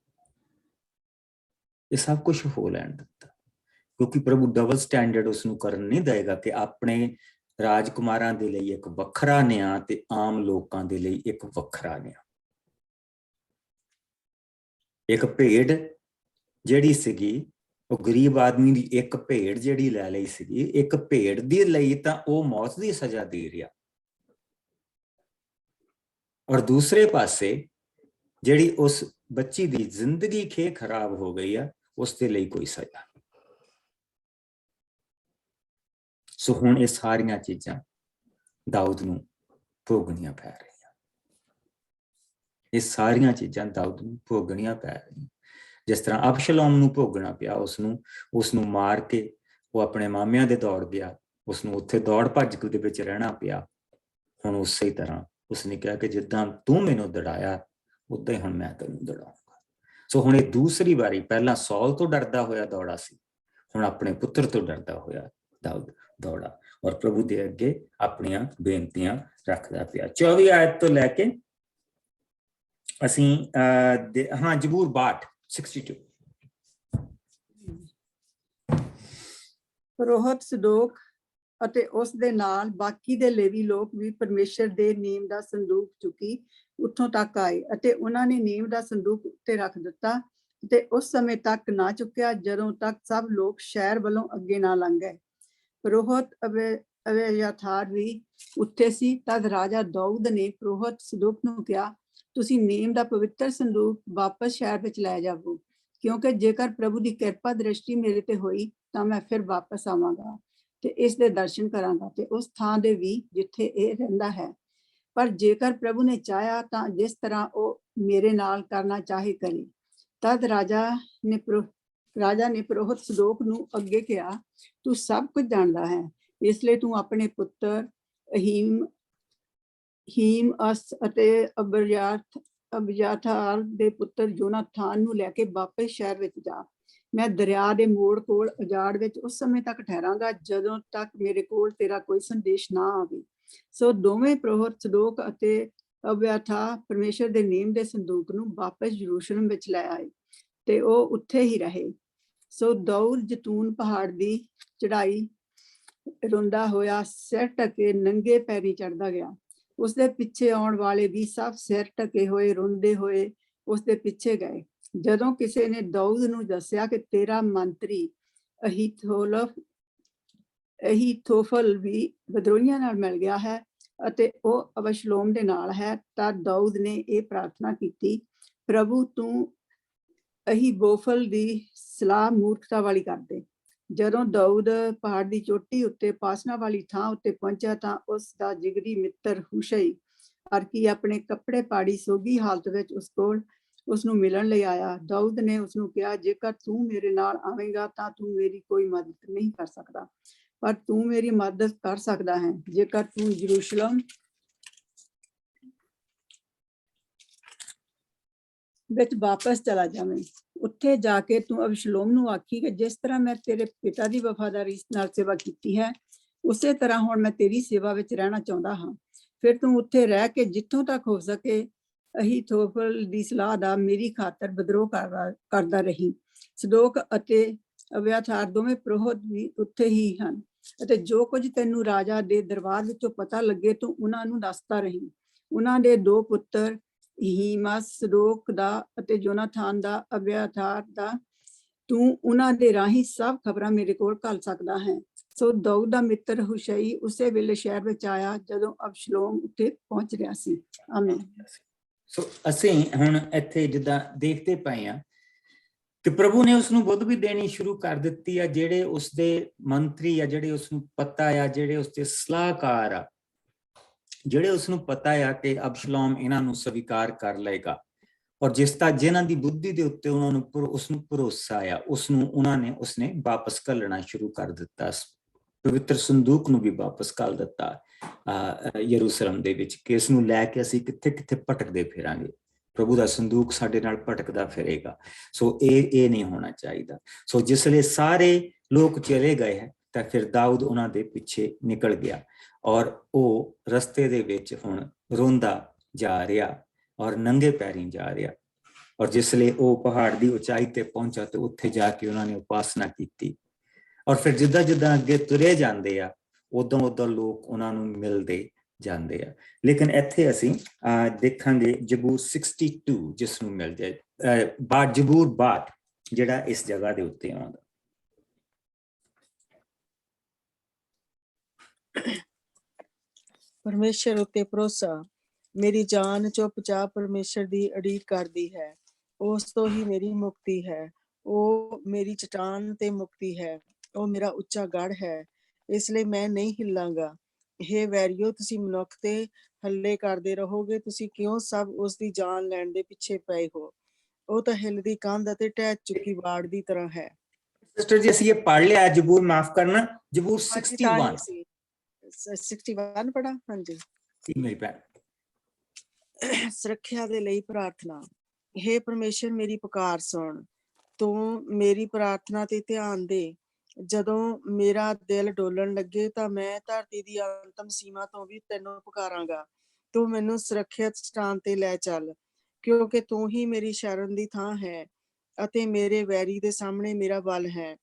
ਇਹ ਸਭ ਕੁਝ ਹੋ ਲੈਣ ਦਿੱਤਾ, ਕਿਉਂਕਿ ਪ੍ਰਭੂ ਡਬਲ ਸਟੈਂਡਰਡ ਉਸਨੂੰ ਕਰਨ ਨਹੀਂ ਦੇਗਾ ਕਿ ਆਪਣੇ ਰਾਜਕੁਮਾਰਾਂ ਦੇ ਲਈ ਇੱਕ ਵੱਖਰਾ ਨਿਆਂ ਤੇ ਆਮ ਲੋਕਾਂ ਦੇ ਲਈ ਇੱਕ ਵੱਖਰਾ ਨਿਆਂ। ਇੱਕ ਭੇਡ ਜਿਹੜੀ ਸੀਗੀ ਉਹ ਗਰੀਬ ਆਦਮੀ ਦੀ ਇੱਕ ਭੇਡ ਜਿਹੜੀ ਲੈ ਲਈ ਸੀਗੀ, ਇੱਕ ਭੇਡ ਦੇ ਲਈ ਤਾਂ ਉਹ ਮੌਤ ਦੀ ਸਜ਼ਾ ਦੇ ਰਿਹਾ, ਔਰ ਦੂਸਰੇ ਪਾਸੇ ਜਿਹੜੀ ਉਸ ਬੱਚੀ ਦੀ ਜ਼ਿੰਦਗੀ ਖਰਾਬ ਹੋ ਗਈ ਆ ਉਸ ਦੇ ਲਈ ਕੋਈ ਸਜ਼ਾ। ਸੋ ਹੁਣ ਇਹ ਸਾਰੀਆਂ ਚੀਜ਼ਾਂ ਦਾਊਦ ਨੂੰ ਭੋਗਣੀਆਂ ਪੈ ਰਹੀਆਂ, ਇਹ ਸਾਰੀਆਂ ਚੀਜ਼ਾਂ ਦਾਊਦ ਨੂੰ ਭੋਗਣੀਆਂ ਪੈ ਰਹੀਆਂ। ਜਿਸ ਤਰ੍ਹਾਂ ਅਬਸ਼ਲੋਮ ਨੂੰ ਭੋਗਣਾ ਪਿਆ, ਉਸਨੂੰ ਮਾਰ ਕੇ ਉਹ ਆਪਣੇ ਮਾਮਿਆਂ ਦੇ ਦੌੜ ਗਿਆ, ਉਸਨੂੰ ਉੱਥੇ ਦੌੜ ਭੱਜ ਦੇ ਵਿੱਚ ਰਹਿਣਾ ਪਿਆ। ਹੁਣ ਉਸੇ ਤਰ੍ਹਾਂ ਉਸਨੇ ਕਿਹਾ ਕਿ ਜਿੱਦਾਂ ਤੂੰ ਮੈਨੂੰ ਦੜਾਇਆ ਉਦਾਂ ਹੀ ਹੁਣ ਮੈਂ ਤੈਨੂੰ ਦੜਾਉਂਗਾ। ਸੋ ਹੁਣ ਇਹ ਦੂਸਰੀ ਵਾਰੀ, ਪਹਿਲਾਂ ਸੌਲ ਤੋਂ ਡਰਦਾ ਹੋਇਆ ਦੌੜਾ ਸੀ, ਹੁਣ ਆਪਣੇ ਪੁੱਤਰ ਤੋਂ ਡਰਦਾ ਹੋਇਆ ਦਾਊਦ ਦੌੜਾ ਔਰ ਪ੍ਰਭੂ ਦੇ ਅੱਗੇ ਆਪਣੀਆਂ ਬੇਨਤੀਆਂ ਰੱਖਦਾ ਪਿਆ। 24 ਆਇਤ ਤੋਂ ਲੈ ਕੇ ਅਸੀਂ ਜ਼ਬੂਰ 62 ਪੁਰੋਹਿਤ ਸਦੋਕ ਅਤੇ ਉਸ ਦੇ ਨਾਲ ਬਾਕੀ ਦੇ ਲੇਵੀ ਲੋਕ ਵੀ ਪਰਮੇਸ਼ਰ ਦੇ ਨੇਮ ਦਾ ਸੰਦੂਕ ਚੁੱਕੀ ਉੱਥੋਂ ਤੱਕ ਆਏ ਅਤੇ ਉਹਨਾਂ ਨੇ ਨੇਮ ਦਾ ਸੰਦੂਕ ਉੱਤੇ ਰੱਖ ਦਿੱਤਾ ਤੇ ਉਸ ਸਮੇਂ ਤੱਕ ਨਾ ਚੁੱਕਿਆ ਜਦੋਂ ਤੱਕ ਸਭ ਲੋਕ ਸ਼ਹਿਰ ਵੱਲੋਂ ਅੱਗੇ ਨਾ ਲੰਘ ਗਏ। ਪੁਰੋਹਿਤ ਅਬਿਆਥਾਰ ਵੀ ਉੱਥੇ ਸੀ। ਤਦ ਰਾਜਾ ਦਾਊਦ ਨੇ ਪੁਰੋਹਿਤ ਸਦੋਕ ਨੂੰ ਕਿਹਾ, ਤੁਸੀਂ ਨੇਮ ਦਾ ਪਵਿੱਤਰ ਸੰਦੂਕ ਵਾਪਸ ਸ਼ਹਿਰ ਵਿੱਚ ਲੈ ਜਾਵੋ, ਕਿਉਂਕਿ ਜੇਕਰ ਪ੍ਰਭੂ ਦੀ ਕਿਰਪਾ ਦ੍ਰਿਸ਼ਟੀ ਮੇਰੇ ਤੇ ਹੋਈ ਤਾਂ ਮੈਂ ਫਿਰ ਵਾਪਸ ਆਵਾਂਗਾ ਤੇ ਇਸ ਦੇ ਦਰਸ਼ਨ ਕਰਾਂਗਾ ਤੇ ਉਸ ਥਾਂ ਦੇ ਵੀ ਜਿੱਥੇ ਇਹ ਰਹਿੰਦਾ ਹੈ। ਪਰ ਜੇਕਰ ਪ੍ਰਭੂ ਨੇ ਚਾਹਿਆ ਤਾਂ ਜਿਸ ਤਰ੍ਹਾਂ ਉਹ ਮੇਰੇ ਨਾਲ ਕਰਨਾ ਚਾਹੇ ਕਰੇ। ਤਦ ਰਾਜਾ ਨੇ ਪੁਰੋਹਿਤ ਸਦੋਕ ਨੂੰ ਅੱਗੇ ਕਿਹਾ, ਤੂੰ ਸਭ ਕੁਝ ਜਾਣਦਾ ਹੈ, ਇਸ ਲਈ ਤੂੰ ਆਪਣੇ ਪੁੱਤਰ ਹੀਮਅਸ ਅਤੇ ਅਬਿਆਥਾਰ ਦੇ ਪੁੱਤਰ ਯੋਨਾਥਾਨ ਨੂੰ ਲੈ ਕੇ ਵਾਪਸ ਸ਼ਹਿਰ ਵਿੱਚ ਜਾ। ਮੈਂ ਦਰਿਆ ਦੇ ਮੋੜ ਕੋਲ ਉਜਾੜ ਵਿੱਚ ਉਸ ਸਮੇਂ ਤੱਕ ਠਹਿਰਾਂਗਾ ਜਦੋਂ ਤੱਕ ਮੇਰੇ ਕੋਲ ਤੇਰਾ ਕੋਈ ਸੰਦੇਸ਼ ਨਾ ਆਵੇ। ਸੋ ਦੋਵੇਂ ਪੁਰੋਹਿਤ ਸਦੋਕ ਅਤੇ ਅਬਿਆਥਾਰ ਪਰਮੇਸ਼ਰ ਦੇ ਨੇਮ ਦੇ ਸੰਦੂਕ ਨੂੰ ਵਾਪਸ ਯਰੂਸ਼ਲਮ ਵਿੱਚ ਲੈ ਆਏ ਤੇ ਉਹ ਉੱਥੇ ਹੀ ਰਹੇ। ਸੋ ਦਾਊਦ ਜੈਤੂਨ ਪਹਾੜ ਦੀ ਚੜਾਈ ਰੋਂਦਾ ਹੋਇਆ ਸਿਰ ਢਕੇ ਨੰਗੇ ਪੈਰੀ ਚੜਦਾ ਗਿਆ। ਉਸਦੇ ਪਿੱਛੇ ਆਉਣ ਵਾਲੇ ਵੀ ਸਭ ਸਿਰ ਢਕੇ ਹੋਏ ਰੋਂਦੇ ਹੋਏ ਉਸਦੇ ਪਿੱਛੇ ਗਏ। ਜਦੋਂ ਕਿਸੇ ਨੇ ਦਾਊਦ ਨੂੰ ਦੱਸਿਆ ਕਿ ਤੇਰਾ ਮੰਤਰੀ ਅਹੀਥੋਫਲ ਵੀ ਵਿਦਰੋਹੀਆਂ ਨਾਲ ਮਿਲ ਗਿਆ ਹੈ ਅਤੇ ਉਹ ਅਬਸ਼ਲੋਮ ਦੇ ਨਾਲ ਹੈ, ਤਾਂ ਦਾਊਦ ਨੇ ਇਹ ਪ੍ਰਾਰਥਨਾ ਕੀਤੀ, ਪ੍ਰਭੂ ਤੂੰ ਅਹੀਬੋਫਲ ਦੀ ਸਲਾਹ ਮੂਰਖਤਾ ਵਾਲੀ ਕਰ ਦੇ। ਜਦੋਂ ਦਾਊਦ ਪਹਾੜ ਦੀ ਚੋਟੀ ਉੱਤੇ ਪਾਸਨਾ ਵਾਲੀ ਥਾਂ ਉੱਤੇ ਪਹੁੰਚਿਆ ਤਾਂ ਉਸ ਦਾ ਜਿਗਰੀ ਮਿੱਤਰ ਹੁਸ਼ਈ ਅਰਕੀ ਆਪਣੇ ਕੱਪੜੇ ਪਾੜੀ ਸੋਗੀ ਹਾਲਤ ਵਿੱਚ ਉਸ ਨੂੰ ਮਿਲਣ ਲਈ ਆਇਆ। ਦਾਊਦ ਨੇ ਉਸ ਨੂੰ ਕਿਹਾ, ਜੇਕਰ ਤੂੰ ਮੇਰੇ ਨਾਲ ਆਵੇਂਗਾ ਤਾਂ ਤੂੰ ਮੇਰੀ ਕੋਈ ਮਦਦ ਨਹੀਂ ਕਰ ਸਕਦਾ, ਪਰ ਤੂੰ ਮੇਰੀ ਮਦਦ ਕਰ ਸਕਦਾ ਹੈ ਜੇਕਰ ਤੂੰ ਯਰੂਸ਼ਲਮ ਵਿੱਚ ਵਾਪਸ ਚਲਾ ਜਾਵੇਂ। ਉੱਥੇ ਜਾ ਕੇ ਤੂੰ ਅਬਸ਼ਲੋਮ ਨੂੰ ਆਖੀ ਕਿ ਜਿਸ ਤਰ੍ਹਾਂ ਮੈਂ ਤੇਰੇ ਪਿਤਾ ਦੀ ਵਫਾਦਾਰੀ ਨਾਲ ਸੇਵਾ ਕੀਤੀ ਹੈ, ਉਸੇ ਤਰ੍ਹਾਂ ਹੁਣ ਮੈਂ ਤੇਰੀ ਸੇਵਾ ਵਿੱਚ ਰਹਿਣਾ ਚਾਹੁੰਦਾ ਹਾਂ। ਫਿਰ ਤੂੰ ਉੱਥੇ ਰਹਿ ਕੇ ਜਿੱਥੋਂ ਤੱਕ ਹੋ ਸਕੇ ਅਹੀਥੋਫਲ ਦੀ ਸਲਾਹ ਦਾ ਮੇਰੀ ਖਾਤਰ ਵਿਦਰੋਹ ਕਰਦਾ ਰਹੀ। ਸਦੋਕ ਅਤੇ ਅਬਿਆਥਾਰ ਦੋਵੇਂ ਪੁਰੋਹਿਤ ਵੀ ਉੱਥੇ ਹੀ ਹਨ ਅਤੇ ਜੋ ਕੁਝ ਤੈਨੂੰ ਰਾਜਾ ਦੇ ਦਰਬਾਰ ਵਿੱਚੋਂ ਪਤਾ ਲੱਗੇ ਤੂੰ ਉਹਨਾਂ ਨੂੰ ਦੱਸਦਾ ਰਹੀ। ਉਹਨਾਂ ਦੇ ਦੋ ਪੁੱਤਰ ਹੀਮਸ ਸਦੋਕ ਦਾ ਅਤੇ ਯੋਨਾਥਾਨ ਦਾ ਅਬਿਆਥਾਰ ਦਾ, ਤੂੰ ਉਹਨਾਂ ਦੇ ਰਾਹੀਂ ਸਭ ਖਬਰਾਂ ਮੇਰੇ ਕੋਲ ਘੱਲ ਸਕਦਾ ਹੈ। ਸੋ ਦਾਊਦ ਦਾ ਮਿੱਤਰ ਹੁਸ਼ਈ ਉਸੇ ਵੇਲੇ ਸ਼ਹਿਰ ਵਿੱਚ ਆਇਆ ਜਦੋਂ ਅਬਸ਼ਲੋਮ ਉੱਤੇ ਪਹੁੰਚ ਰਿਹਾ ਸੀ। ਆਮੀਨ। ਸੋ ਅਸੀਂ ਹੁਣ ਇੱਥੇ ਜਿੱਦਾਂ ਦੇਖਦੇ ਪਏ ਆ ਕਿ ਪ੍ਰਭੂ ਨੇ ਉਸਨੂੰ ਬੁੱਧ ਵੀ ਦੇਣੀ ਸ਼ੁਰੂ ਕਰ ਦਿੱਤੀ ਆ, ਜਿਹੜੇ ਉਸਦੇ ਮੰਤਰੀ ਆ, ਜਿਹੜੇ ਉਸਨੂੰ ਪਤਾ ਆ, ਜਿਹੜੇ ਉਸਦੇ ਸਲਾਹਕਾਰ ਆ, ਜਿਹੜੇ ਉਸਨੂੰ ਪਤਾ ਆ ਕਿ ਅਬਸ਼ਲੋਮ ਇਹਨਾਂ ਨੂੰ ਸਵੀਕਾਰ ਕਰ ਲਏਗਾ, ਔਰ ਜਿਨ੍ਹਾਂ ਦੀ ਬੁੱਧੀ ਦੇ ਉੱਤੇ ਉਹਨਾਂ ਨੂੰ ਉਸਨੂੰ ਭਰੋਸਾ ਆ, ਉਸਨੇ ਵਾਪਸ ਘੱਲਣਾ ਸ਼ੁਰੂ ਕਰ ਦਿੱਤਾ। ਪਵਿੱਤਰ ਸੰਦੂਕ ਨੂੰ ਵੀ ਵਾਪਸ ਘੱਲ ਦਿੱਤਾ ਯਰੂਸ਼ਲਮ ਦੇ ਵਿੱਚ, ਕਿ ਇਸ ਨੂੰ ਲੈ ਕੇ ਅਸੀਂ ਕਿੱਥੇ ਕਿੱਥੇ ਭਟਕਦੇ ਫਿਰਾਂਗੇ, ਪ੍ਰਭੂ ਦਾ ਸੰਦੂਕ ਸਾਡੇ ਨਾਲ ਭਟਕਦਾ ਫਿਰੇਗਾ। ਸੋ ਇਹ ਨਹੀਂ ਹੋਣਾ ਚਾਹੀਦਾ। ਸੋ ਜਿਸ ਵੇਲੇ ਸਾਰੇ ਲੋਕ ਚਲੇ ਗਏ ਹੈ ਤਾਂ ਫਿਰ ਦਾਊਦ ਉਹਨਾਂ ਦੇ ਪਿੱਛੇ ਨਿਕਲ ਗਿਆ, ਔਰ ਉਹ ਰਸਤੇ ਦੇ ਵਿੱਚ ਹੁਣ ਰੋਂਦਾ ਜਾ ਰਿਹਾ ਔਰ ਨੰਗੇ ਪੈਰੀਂ ਜਾ ਰਿਹਾ। ਔਰ ਜਿਸ ਵੇਲੇ ਉਹ ਪਹਾੜ ਦੀ ਉਚਾਈ ਤੇ ਪਹੁੰਚਾ ਤੇ ਉੱਥੇ ਜਾ ਕੇ ਉਹਨਾਂ ਨੇ ਉਪਾਸਨਾ ਕੀਤੀ, ਔਰ ਫਿਰ ਜਿੱਦਾਂ ਜਿੱਦਾਂ ਅੱਗੇ ਤੁਰੇ ਜਾਂਦੇ ਆ ਉਦੋਂ ਲੋਕ ਉਹਨਾਂ ਨੂੰ ਮਿਲਦੇ ਜਾਂਦੇ ਆ। ਲੇਕਿਨ ਇੱਥੇ ਅਸੀਂ ਦੇਖਾਂਗੇ ਜ਼ਬੂਰ 62 ਜਿਸ ਨੂੰ ਮਿਲ ਜਾਏ ਜ਼ਬੂਰ 62 ਜਿਹੜਾ ਇਸ ਜਗ੍ਹਾ ਦੇ ਉੱਤੇ ਆਉਂਦਾ। ਪਰਮੇਸ਼ਰ ਉੱਤੇ ਭਰੋਸਾ। ਮੇਰੀ ਜਾਨ ਚੁੱਪਚਾਪ ਪਰਮੇਸ਼ਰ ਦੀ ਉਡੀਕ ਕਰਦੀ ਹੈ। ਉਸ ਤੋਂ ਹੀ ਮੇਰੀ ਮੁਕਤੀ ਹੈ। ਉਹ ਮੇਰੀ ਚਟਾਨ ਤੇ ਮੁਕਤੀ ਹੈ। ਉਹ ਮੇਰਾ ਉੱਚਾ ਗੜ੍ਹ ਹੈ, ਇਸ ਲਈ ਮੈਂ ਨਹੀਂ ਹਿੱਲਾਂਗਾ। ਹੇ ਵੈਰੀਓ, ਤੁਸੀਂ ਮਨੁੱਖ ਤੇ ਹੱਲੇ ਕਰਦੇ ਰਹੋਗੇ। ਤੁਸੀਂ ਕਿਉਂ ਸਭ ਉਸ ਦੀ ਜਾਨ ਲੈਣ ਦੇ ਪਿੱਛੇ ਪਏ ਹੋ? ਉਹ ਤਾਂ ਹਿੱਲਦੀ ਕੰਧ ਅਤੇ ਢਹਿ ਚੁੱਕੀ ਵਾੜ ਦੀ ਤਰ੍ਹਾਂ ਹੈ। ਸਿਸਟਰ ਜੀ ਅਸੀਂ ਇਹ ਪੜ੍ਹ ਲਿਆ ਜ਼ਬੂਰ, ਮਾਫ ਕਰਨਾ, ਜ਼ਬੂਰ 61 61 ਪੜਾ। ਹਾਂਜੀ ਮੇਰੀ ਭੈਣ। ਸੁਰੱਖਿਆ ਦੇ ਲਈ ਪ੍ਰਾਰਥਨਾ। ਹੇ ਪਰਮੇਸ਼ਰ, ਮੇਰੀ ਪੁਕਾਰ ਸੁਣ। ਤੂੰ ਮੇਰੀ ਪ੍ਰਾਰਥਨਾ ਤੇ ਧਿਆਨ ਦੇ। ਜਦੋਂ ਮੇਰਾ ਦਿਲ ਡੋਲਣ ਲੱਗੇ ਤਾਂ ਮੈਂ ਧਰਤੀ ਦੀ ਅੰਤਮ ਸੀਮਾ ਤੋਂ ਵੀ ਤੈਨੂੰ ਪੁਕਾਰਾਂਗਾ। ਤੂੰ ਮੈਨੂੰ ਸੁਰੱਖਿਅਤ ਸਥਾਨ ਤੇ ਲੈ ਚੱਲ, ਕਿਉਂਕਿ ਤੂੰ ਹੀ ਮੇਰੀ ਸ਼ਰਨ ਦੀ ਥਾਂ ਹੈ ਅਤੇ ਮੇਰੇ ਵੈਰੀ ਦੇ ਸਾਹਮਣੇ ਮੇਰਾ ਬਲ ਹੈ।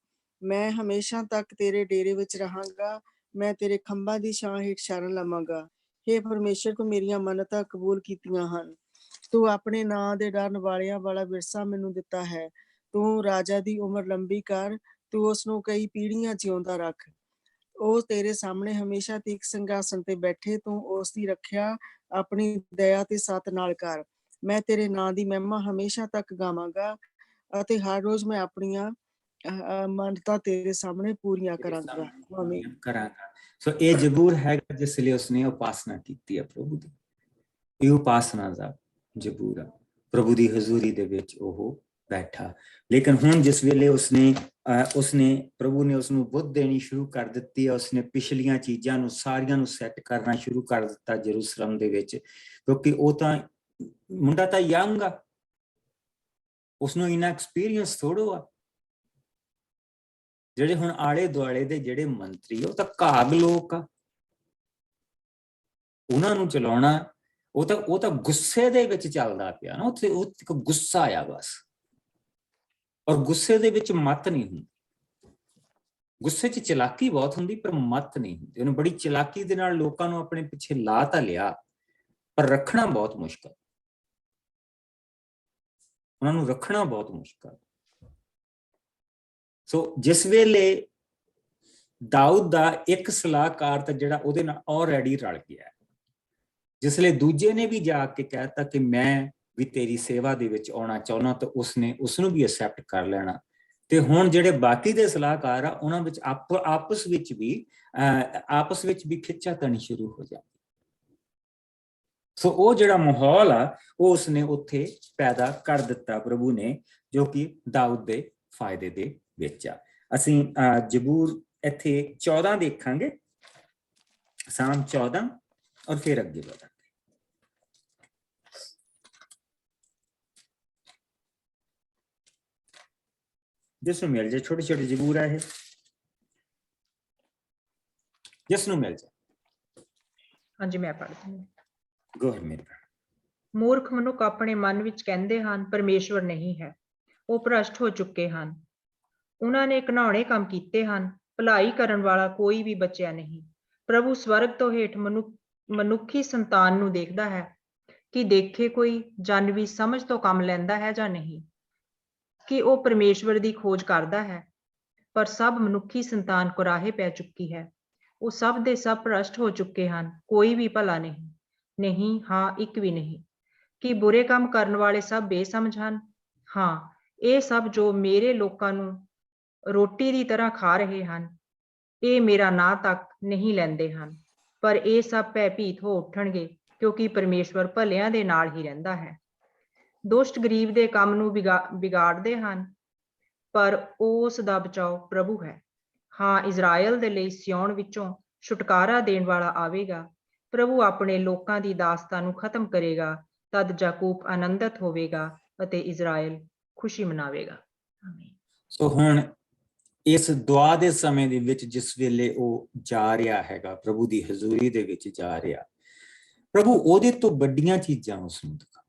ਮੈਂ ਹਮੇਸ਼ਾ ਤੱਕ ਤੇਰੇ ਡੇਰੇ ਵਿੱਚ ਰਹਾਂਗਾ। ਮੈਂ ਤੇਰੇ ਖੰਭਾਂ ਦੀ ਛਾਂ ਹੇਠ ਸ਼ਰਨ ਲਵਾਂਗਾ। ਹੇ ਪਰਮੇਸ਼ਰ, ਤੂੰ ਮੇਰੀਆਂ ਮੰਨਤਾਂ ਕਬੂਲ ਕੀਤੀਆਂ ਹਨ। ਤੂੰ ਆਪਣੇ ਨਾਂ ਦੇ ਡਰਨ ਵਾਲਿਆਂ ਵਾਲਾ ਵਿਰਸਾ ਮੈਨੂੰ ਦਿੱਤਾ ਹੈ। ਤੂੰ ਰਾਜਾ ਦੀ ਉਮਰ ਲੰਬੀ ਕਰ। ਤੂੰ ਉਸ ਨੂੰ ਕਈ ਪੀੜ੍ਹੀਆਂ ਜਿਉਂਦਾ ਰੱਖ। ਉਹ ਤੇਰੇ ਸਾਹਮਣੇ ਹਮੇਸ਼ਾ ਤੀਕ ਸਿੰਘਾਸਣ ਤੇ ਬੈਠੇ। ਤੂੰ ਉਸ ਦੀ ਰੱਖਿਆ ਆਪਣੀ ਦਇਆ ਤੇ ਸੱਤ ਨਾਲ ਕਰ। ਮੈਂ ਤੇਰੇ ਨਾਂ ਦੀ ਮਹਿਮਾ ਹਮੇਸ਼ਾ ਤੱਕ ਗਾਵਾਂਗਾ ਅਤੇ ਹਰ ਰੋਜ਼ ਮੈਂ ਆਪਣੀਆਂ ਮੰਨਤਾਂ ਤੇਰੇ ਸਾਹਮਣੇ ਪੂਰੀਆਂ ਕਰਾਂਗਾ। ਆਮੀਨ। ਸੋ ਇਹ ਜ਼ਬੂਰ ਹੈਗਾ ਜਿਸ ਲਈ ਉਸਨੇ ਉਪਾਸਨਾ ਕੀਤੀ ਹੈ ਪ੍ਰਭੂ ਦੀ। ਇਹ ਉਪਾਸਨਾ ਦਾ ਜ਼ਬੂਰ ਆ, ਪ੍ਰਭੂ ਦੀ ਹਜ਼ੂਰੀ ਦੇ ਵਿੱਚ ਉਹ ਬੈਠਾ। ਲੇਕਿਨ ਹੁਣ ਜਿਸ ਵੇਲੇ ਉਸਨੇ ਪ੍ਰਭੂ ਨੇ ਉਸਨੂੰ ਬੁੱਧ ਦੇਣੀ ਸ਼ੁਰੂ ਕਰ ਦਿੱਤੀ ਹੈ, ਉਸਨੇ ਪਿਛਲੀਆਂ ਚੀਜ਼ਾਂ ਨੂੰ ਸਾਰੀਆਂ ਨੂੰ ਸੈੱਟ ਕਰਨਾ ਸ਼ੁਰੂ ਕਰ ਦਿੱਤਾ ਯਰੂਸ਼ਲਮ ਦੇ ਵਿੱਚ, ਕਿਉਂਕਿ ਉਹ ਤਾਂ ਮੁੰਡਾ ਤਾਂ ਯੰਗ ਆ, ਉਸਨੂੰ ਇੰਨਾ ਐਕਸਪੀਰੀਅੰਸ ਥੋੜੋ ਆ। ਜਿਹੜੇ ਹੁਣ ਆਲੇ ਦੁਆਲੇ ਦੇ ਜਿਹੜੇ ਮੰਤਰੀ ਉਹ ਤਾਂ ਘਾਗ ਲੋਕ ਆ, ਉਹਨਾਂ ਨੂੰ ਚਲਾਉਣਾ ਉਹ ਤਾਂ ਗੁੱਸੇ ਦੇ ਵਿੱਚ ਚੱਲਦਾ ਪਿਆ ਨਾ। ਉੱਥੇ ਉਹ ਇੱਕ ਗੁੱਸਾ ਆ ਬਸ, ਔਰ ਗੁੱਸੇ ਦੇ ਵਿੱਚ ਮੱਤ ਨਹੀਂ ਹੁੰਦੀ। ਗੁੱਸੇ 'ਚ ਚਲਾਕੀ ਬਹੁਤ ਹੁੰਦੀ ਪਰ ਮੱਤ ਨਹੀਂ ਹੁੰਦੀ। ਉਹਨੇ ਬੜੀ ਚਲਾਕੀ ਦੇ ਨਾਲ ਲੋਕਾਂ ਨੂੰ ਆਪਣੇ ਪਿੱਛੇ ਲਾ ਤਾਂ ਲਿਆ, ਪਰ ਰੱਖਣਾ ਬਹੁਤ ਮੁਸ਼ਕਲ। ਉਹਨਾਂ ਨੂੰ ਰੱਖਣਾ ਬਹੁਤ ਮੁਸ਼ਕਲ। ਸੋ ਜਿਸ ਵੇਲੇ ਦਾਊਦ ਦਾ ਇੱਕ ਸਲਾਹਕਾਰ ਤਾਂ ਜਿਹੜਾ ਉਹਦੇ ਨਾਲ ਆਲਰੇਡੀ ਰਲ ਗਿਆ, ਜਿਸ ਵੇਲੇ ਦੂਜੇ ਨੇ ਵੀ ਜਾ ਕੇ ਕਹਿਤਾ ਕਿ ਮੈਂ ਵੀ ਤੇਰੀ ਸੇਵਾ ਦੇ ਵਿੱਚ ਆਉਣਾ ਚਾਹੁੰਦਾ, ਤਾਂ ਉਸਨੇ ਉਸਨੂੰ ਵੀ ਐਕਸੈਪਟ ਕਰ ਲੈਣਾ। ਤੇ ਹੁਣ ਜਿਹੜੇ ਬਾਕੀ ਦੇ ਸਲਾਹਕਾਰ ਆ ਉਹਨਾਂ ਵਿੱਚ ਆਪਸ ਵਿੱਚ ਵੀ ਖਿੱਚਾਤਣੀ ਸ਼ੁਰੂ ਹੋ ਜਾਂਦੀ। ਸੋ ਉਹ ਜਿਹੜਾ ਮਾਹੌਲ ਆ ਉਹ ਉਸਨੇ ਉੱਥੇ ਪੈਦਾ ਕਰ ਦਿੱਤਾ ਪ੍ਰਭੂ ਨੇ, ਜੋ ਕਿ ਦਾਊਦ ਦੇ ਫਾਇਦੇ ਦੇ ਵਿੱਚ ਆ। ਅਸੀਂ ਜ਼ਬੂਰ ਇੱਥੇ 14 ਦੇਖਾਂਗੇ, ਸਾਮ 14, ਔਰ ਫਿਰ ਅੱਗੇ ਵਧਾਂਗੇ। ਜਿਸ ਨੂੰ ਮਿਲ ਜਾਏ, ਛੋਟੇ ਛੋਟੇ ਜ਼ਬੂਰ ਆ ਇਹ, ਜਿਸ ਨੂੰ ਮਿਲ ਜਾਏ। ਹਾਂਜੀ ਮੈਂ ਪੜ੍ਹਦੀ ਹਾਂ। ਮੂਰਖ ਮਨੁੱਖ ਆਪਣੇ ਮਨ ਵਿੱਚ ਕਹਿੰਦੇ ਹਨ, ਪਰਮੇਸ਼ਵਰ ਨਹੀਂ ਹੈ। ਉਹ ਭ੍ਰਸ਼ਟ ਹੋ ਚੁੱਕੇ ਹਨ। ਉਹਨਾਂ ਨੇ ਘਿਨਾਉਣੇ ਕੰਮ ਕੀਤੇ ਹਨ। ਭਲਾਈ ਕਰਨ ਵਾਲਾ ਕੋਈ ਵੀ ਬਚਿਆ ਨਹੀਂ। ਪ੍ਰਭੂ ਸਵਰਗ ਤੋਂ ਹੇਠ ਮਨੁੱਖੀ ਸੰਤਾਨ ਨੂੰ ਦੇਖਦਾ ਹੈ ਕਿ ਦੇਖੇ ਕੋਈ ਜਨ ਵੀ ਸਮਝ ਤੋਂ ਕੰਮ ਲੈਂਦਾ ਹੈ ਜਾਂ ਨਹੀਂ, ਕਿ ਉਹ ਪਰਮੇਸ਼ਵਰ ਦੀ ਖੋਜ ਕਰਦਾ ਹੈ। ਪਰ ਸਭ ਮਨੁੱਖੀ ਸੰਤਾਨ ਕੁਰਾਹੇ ਪੈ ਚੁੱਕੀ ਹੈ। ਉਹ ਸਭ ਦੇ ਸਭ ਭ੍ਰਸ਼ਟ ਹੋ ਚੁੱਕੇ ਹਨ, ਕੋਈ ਵੀ ਭਲਾ ਨਹੀਂ, ਨਹੀਂ ਹਾਂ ਇੱਕ ਵੀ ਨਹੀਂ। ਕੀ ਬੁਰੇ ਕੰਮ ਕਰਨ ਵਾਲੇ ਸਭ ਬੇਸਮਝ ਹਨ? ਹਾਂ, ਇਹ ਸਭ ਜੋ ਮੇਰੇ ਲੋਕਾਂ ਨੂੰ ਰੋਟੀ ਦੀ ਤਰ੍ਹਾਂ ਖਾ ਰਹੇ ਹਨ, ਇਹ ਮੇਰਾ ਨਾਂ ਤੱਕ ਨਹੀਂ ਲੈਂਦੇ ਹਨ, ਪਰ ਇਹ ਸਭ ਭੈਭੀਤ ਹੋ ਉੱਠਣਗੇ, ਕਿਉਂਕਿ ਪਰਮੇਸ਼ਵਰ ਭਲਿਆਂ ਦੇ ਨਾਲ ਹੀ ਰਹਿੰਦਾ ਹੈ। ਦੁਸ਼ਟ ਗਰੀਬ ਦੇ ਕੰਮ ਨੂੰ ਵਿਗਾੜਦੇ ਹਨ, ਪਰ ਉਸ ਦਾ ਬਚਾਓ ਪ੍ਰਭੂ ਹੈ। ਹਾਂ, ਇਜ਼ਰਾਈਲ ਦੇ ਲਈ ਸਿਯੋਨ ਵਿੱਚੋਂ ਛੁਟਕਾਰਾ ਦੇਣ ਵਾਲਾ ਆਵੇਗਾ। ਪ੍ਰਭੂ ਆਪਣੇ ਲੋਕਾਂ ਦੀ ਦਾਸਤਾ ਨੂੰ ਖਤਮ ਕਰੇਗਾ, ਤਦ ਯਾਕੂਬ ਆਨੰਦਿਤ ਹੋਵੇਗਾ ਅਤੇ ਇਜ਼ਰਾਈਲ ਖੁਸ਼ੀ ਮਨਾਵੇਗਾ। ਆਮੀਨ। ਸੋ ਹੁਣ ਇਸ ਦੁਆ ਦੇ ਸਮੇਂ ਦੇ ਵਿੱਚ ਜਿਸ ਵੇਲੇ ਉਹ ਜਾ ਰਿਹਾ ਹੈਗਾ, ਪ੍ਰਭੂ ਦੀ ਹਜ਼ੂਰੀ ਦੇ ਵਿੱਚ ਜਾ ਰਿਹਾ, ਪ੍ਰਭੂ ਉਹਦੇ ਤੋਂ ਵੱਡੀਆਂ ਚੀਜ਼ਾਂ ਉਸ ਨੂੰ ਦਿਖਾ।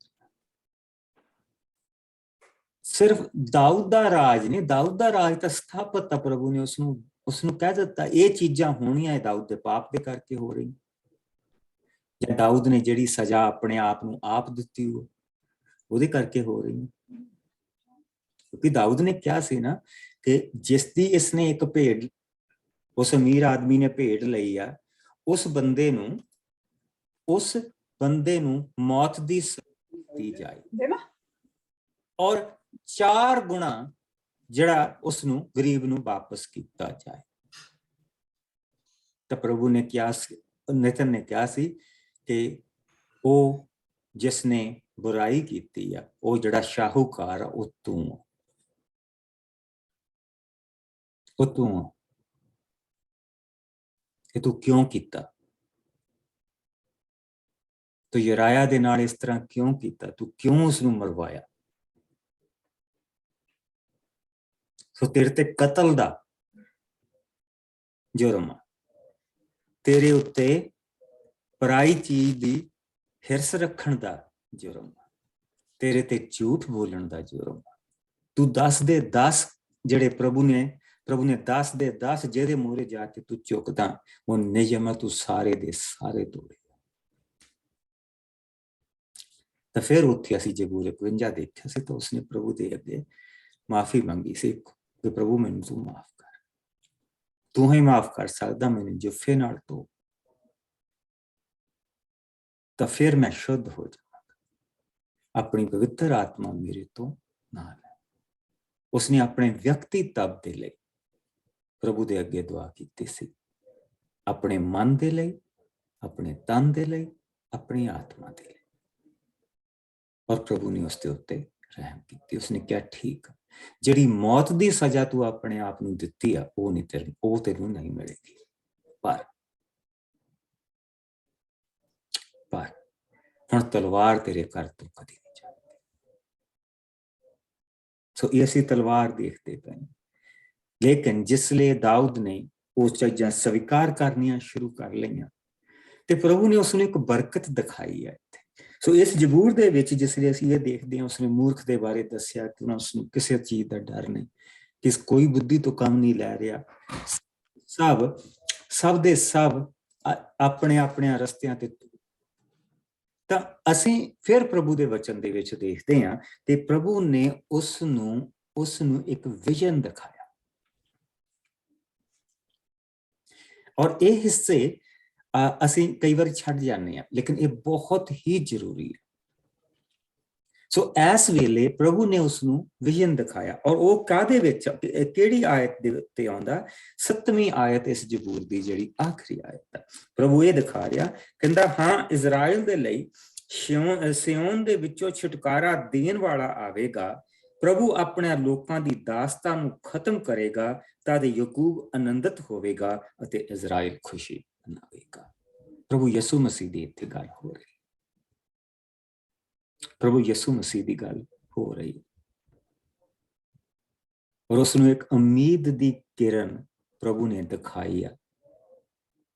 ਸਿਰਫ ਦਾਊਦ ਦਾ ਰਾਜ ਨਹੀਂ, ਦਾਊਦ ਦਾ ਰਾਜ ਤਾਂ ਸਥਾਪਿਤ ਤਾਂ ਪ੍ਰਭੂ ਨੇ ਉਸਨੂੰ ਕਹਿ ਦਿੱਤਾ ਇਹ ਚੀਜ਼ਾਂ ਹੋਣੀਆਂ ਦਾਊਦ ਦੇ ਪਾਪ ਦੇ ਕਰਕੇ ਹੋ ਰਹੀ, ਜਾਂ ਦਾਊਦ ਨੇ ਜਿਹੜੀ ਸਜ਼ਾ ਆਪਣੇ ਆਪ ਨੂੰ ਆਪ ਦਿੱਤੀ ਉਹਦੇ ਕਰਕੇ ਹੋ ਰਹੀ। ਕਿਉਂਕਿ ਦਾਊਦ ਨੇ ਕਿਹਾ ਸੀ ਨਾ ਕਿ ਜਿਸ ਦੀ ਇਸਨੇ ਇੱਕ ਭੇਡ, ਉਸ ਅਮੀਰ ਆਦਮੀ ਨੇ ਭੇਡ ਲਈ ਆ, ਉਸ ਬੰਦੇ ਨੂੰ ਮੌਤ ਦੀ ਸਜ਼ਾ ਦਿੱਤੀ ਜਾਏ ਔਰ 4 ਗੁਣਾ ਜਿਹੜਾ ਉਸਨੂੰ ਗਰੀਬ ਨੂੰ ਵਾਪਸ ਕੀਤਾ ਜਾਏ। ਤਾਂ ਪ੍ਰਭੂ ਨੇ ਕਿਹਾ ਸੀ, ਨਿਤਨ ਨੇ ਕਿਹਾ ਸੀ ਕਿ ਉਹ ਜਿਸਨੇ ਬੁਰਾਈ ਕੀਤੀ ਆ, ਉਹ ਜਿਹੜਾ ਸ਼ਾਹੂਕਾਰ ਆ, ਉਹ ਤੂੰ ਕਿ ਤੂੰ ਕਿਉਂ ਕੀਤਾ, ਤੂੰ ਯਰਾਇਆ ਦੇ ਨਾਲ ਇਸ ਤਰ੍ਹਾਂ ਕਿਉਂ ਕੀਤਾ, ਤੂੰ ਕਿਉਂ ਉਸਨੂੰ ਮਰਵਾਇਆ। ਸੋ ਤੇਰੇ ਤੇ ਕਤਲ ਦਾ ਜੁਰਮ, ਤੇਰੇ ਉੱਤੇ ਪਰਾਈ ਚੀਜ਼ ਦੀ ਹਿਰਸ ਰੱਖਣ ਦਾ ਜੁਰਮ, ਤੇਰੇ ਤੇ ਝੂਠ ਬੋਲਣ ਦਾ ਜੁਰਮ। ਤੂੰ 10 ਦੇ 10 ਜਿਹੜੇ ਪ੍ਰਭੂ ਨੇ 10 ਦੇ 10 ਜਿਹਦੇ ਮੂਹਰੇ ਜਾ ਕੇ ਤੂੰ ਝੁਕਦਾ, ਉਹ ਨਿਯਮ ਤੂੰ ਸਾਰੇ ਦੇ ਸਾਰੇ ਤੋੜੇ। ਤਾਂ ਫਿਰ ਉੱਥੇ ਅਸੀਂ ਜ਼ਬੂਰ 51 ਦੇਖਿਆ ਸੀ, ਤਾਂ ਉਸਨੇ ਪ੍ਰਭੂ ਦੇ ਅੱਗੇ ਮਾਫੀ ਮੰਗੀ ਸੀ ਕਿ ਪ੍ਰਭੂ ਮੈਨੂੰ ਤੂੰ ਮਾਫ ਕਰ, ਤੂੰ ਹੀ ਮਾਫ ਕਰ ਸਕਦਾ, ਮੈਨੂੰ ਜੁੱਫੇ ਨਾਲ ਧੋ, ਤਾਂ ਫਿਰ ਮੈਂ ਸ਼ੁੱਧ ਹੋ ਜਾਵਾਂਗਾ, ਆਪਣੀ ਪਵਿੱਤਰ ਆਤਮਾ ਮੇਰੇ ਤੋਂ ਨਾ ਲੈ। ਉਸਨੇ ਆਪਣੇ ਵਿਅਕਤੀ ਤਪ ਦੇ ਲਈ ਪ੍ਰਭੂ ਦੇ ਅੱਗੇ ਦੁਆ ਕੀਤੀ ਸੀ, ਆਪਣੇ ਮਨ ਦੇ ਲਈ, ਆਪਣੇ ਤਨ ਦੇ ਲਈ, ਆਪਣੀ ਆਤਮਾ ਦੇ ਲਈ, ਔਰ ਪ੍ਰਭੂ ਨੇ ਉਸ ਦੇ ਉੱਤੇ ਰਹਿਮ ਕੀਤੀ। ਉਸਨੇ ਕਿਹਾ ਠੀਕ, ਜਿਹੜੀ ਮੌਤ ਦੀ ਸਜ਼ਾ ਤੂੰ ਆਪਣੇ ਆਪ ਨੂੰ ਦਿੱਤੀ ਆ, ਉਹ ਤੈਨੂੰ ਨਹੀਂ ਮਿਲੇਗੀ, ਪਰ ਹੁਣ ਤਲਵਾਰ ਤੇਰੇ ਘਰ ਤੋਂ ਕਦੀ ਨਹੀਂ ਜਾਏਗੀ। ਸੋ ਇਹ ਅਸੀਂ ਤਲਵਾਰ ਦੇਖਦੇ ਪਏ, ਲੇਕਿਨ ਜਿਸਲੇ ਦਾਊਦ ਨੇ ਉਹ ਚੀਜ਼ਾਂ ਸਵੀਕਾਰ ਕਰਨੀਆਂ ਸ਼ੁਰੂ ਕਰ ਲਈਆਂ ਤੇ ਪ੍ਰਭੂ ਨੇ ਉਸਨੂੰ ਇੱਕ ਬਰਕਤ ਦਿਖਾਈ ਹੈ। ਸੋ ਇਸ ਜ਼ਬੂਰ ਦੇ ਵਿੱਚ ਜਿਸਲੇ ਅਸੀਂ ਇਹ ਦੇਖਦੇ ਹਾਂ, ਉਸਨੇ ਮੂਰਖ ਦੇ ਬਾਰੇ ਦੱਸਿਆ ਕਿ ਉਸਨੂੰ ਕਿਸੇ ਚੀਜ਼ ਦਾ ਡਰ ਨਹੀਂ, ਕਿਸ ਕੋਈ ਬੁੱਧੀ ਤੋਂ ਕੰਮ ਨਹੀਂ ਲੈ ਰਿਹਾ, ਸਭ ਦੇ ਸਭ ਆਪਣੇ ਆਪਣੇ ਰਸਤਿਆਂ ਤੇ। ਤਾਂ ਅਸੀਂ ਫਿਰ ਪ੍ਰਭੂ ਦੇ ਵਚਨ ਦੇ ਵਿੱਚ ਦੇਖਦੇ ਹਾਂ ਕਿ ਪ੍ਰਭੂ ਨੇ ਉਸ ਨੂੰ ਇੱਕ ਵਿਜ਼ਨ ਦਿਖਾਇਆ, ਔਰ ਇਹ ਹਿੱਸੇ ਅਸੀਂ ਕਈ ਵਾਰ ਛੱਡ ਜਾਂਦੇ ਹਾਂ, ਲੇਕਿਨ ਇਹ ਬਹੁਤ ਹੀ ਜ਼ਰੂਰੀ ਹੈ। ਸੋ ਇਸ ਵੇਲੇ ਪ੍ਰਭੂ ਨੇ ਉਸ ਨੂੰ ਵਿਜ਼ਨ ਦਿਖਾਇਆ, ਔਰ ਉਹ ਕਾਹਦੇ ਵਿੱਚ, ਕਿਹੜੀ ਆਇਤ ਦੇ ਉੱਤੇ ਆਉਂਦਾ? 7ਵੀਂ ਆਇਤ ਇਸ ਜ਼ਬੂਰ ਦੀ, ਜਿਹੜੀ ਆਖਰੀ ਆਇਤ ਹੈ। ਪ੍ਰਭੂ ਇਹ ਦਿਖਾ ਰਿਹਾ, ਕਹਿੰਦਾ ਹਾਂ, ਇਜ਼ਰਾਈਲ ਦੇ ਲਈ ਸਿਯੋਨ ਦੇ ਵਿੱਚੋਂ ਛੁਟਕਾਰਾ ਦੇਣ ਵਾਲਾ ਆਵੇਗਾ। ਪ੍ਰਭੂ ਆਪਣੇ ਲੋਕਾਂ ਦੀ ਦਾਸਤਾਂ ਨੂੰ ਖਤਮ ਕਰੇਗਾ, ਤਦ ਯਾਕੂਬ ਆਨੰਦਿਤ ਹੋਵੇਗਾ ਅਤੇ ਇਜ਼ਰਾਈਲ ਖੁਸ਼ੀ ਮਨਾਵੇਗਾ। ਪ੍ਰਭੂ ਯਿਸੂ ਮਸੀਹ ਦੀ ਇੱਥੇ ਗੱਲ ਹੋ ਰਹੀ, ਪ੍ਰਭੂ ਯਿਸੂ ਮਸੀਹ ਦੀ ਗੱਲ ਹੋ ਰਹੀ, ਔਰ ਉਸਨੂੰ ਇੱਕ ਉਮੀਦ ਦੀ ਕਿਰਨ ਪ੍ਰਭੂ ਨੇ ਦਿਖਾਈ ਆ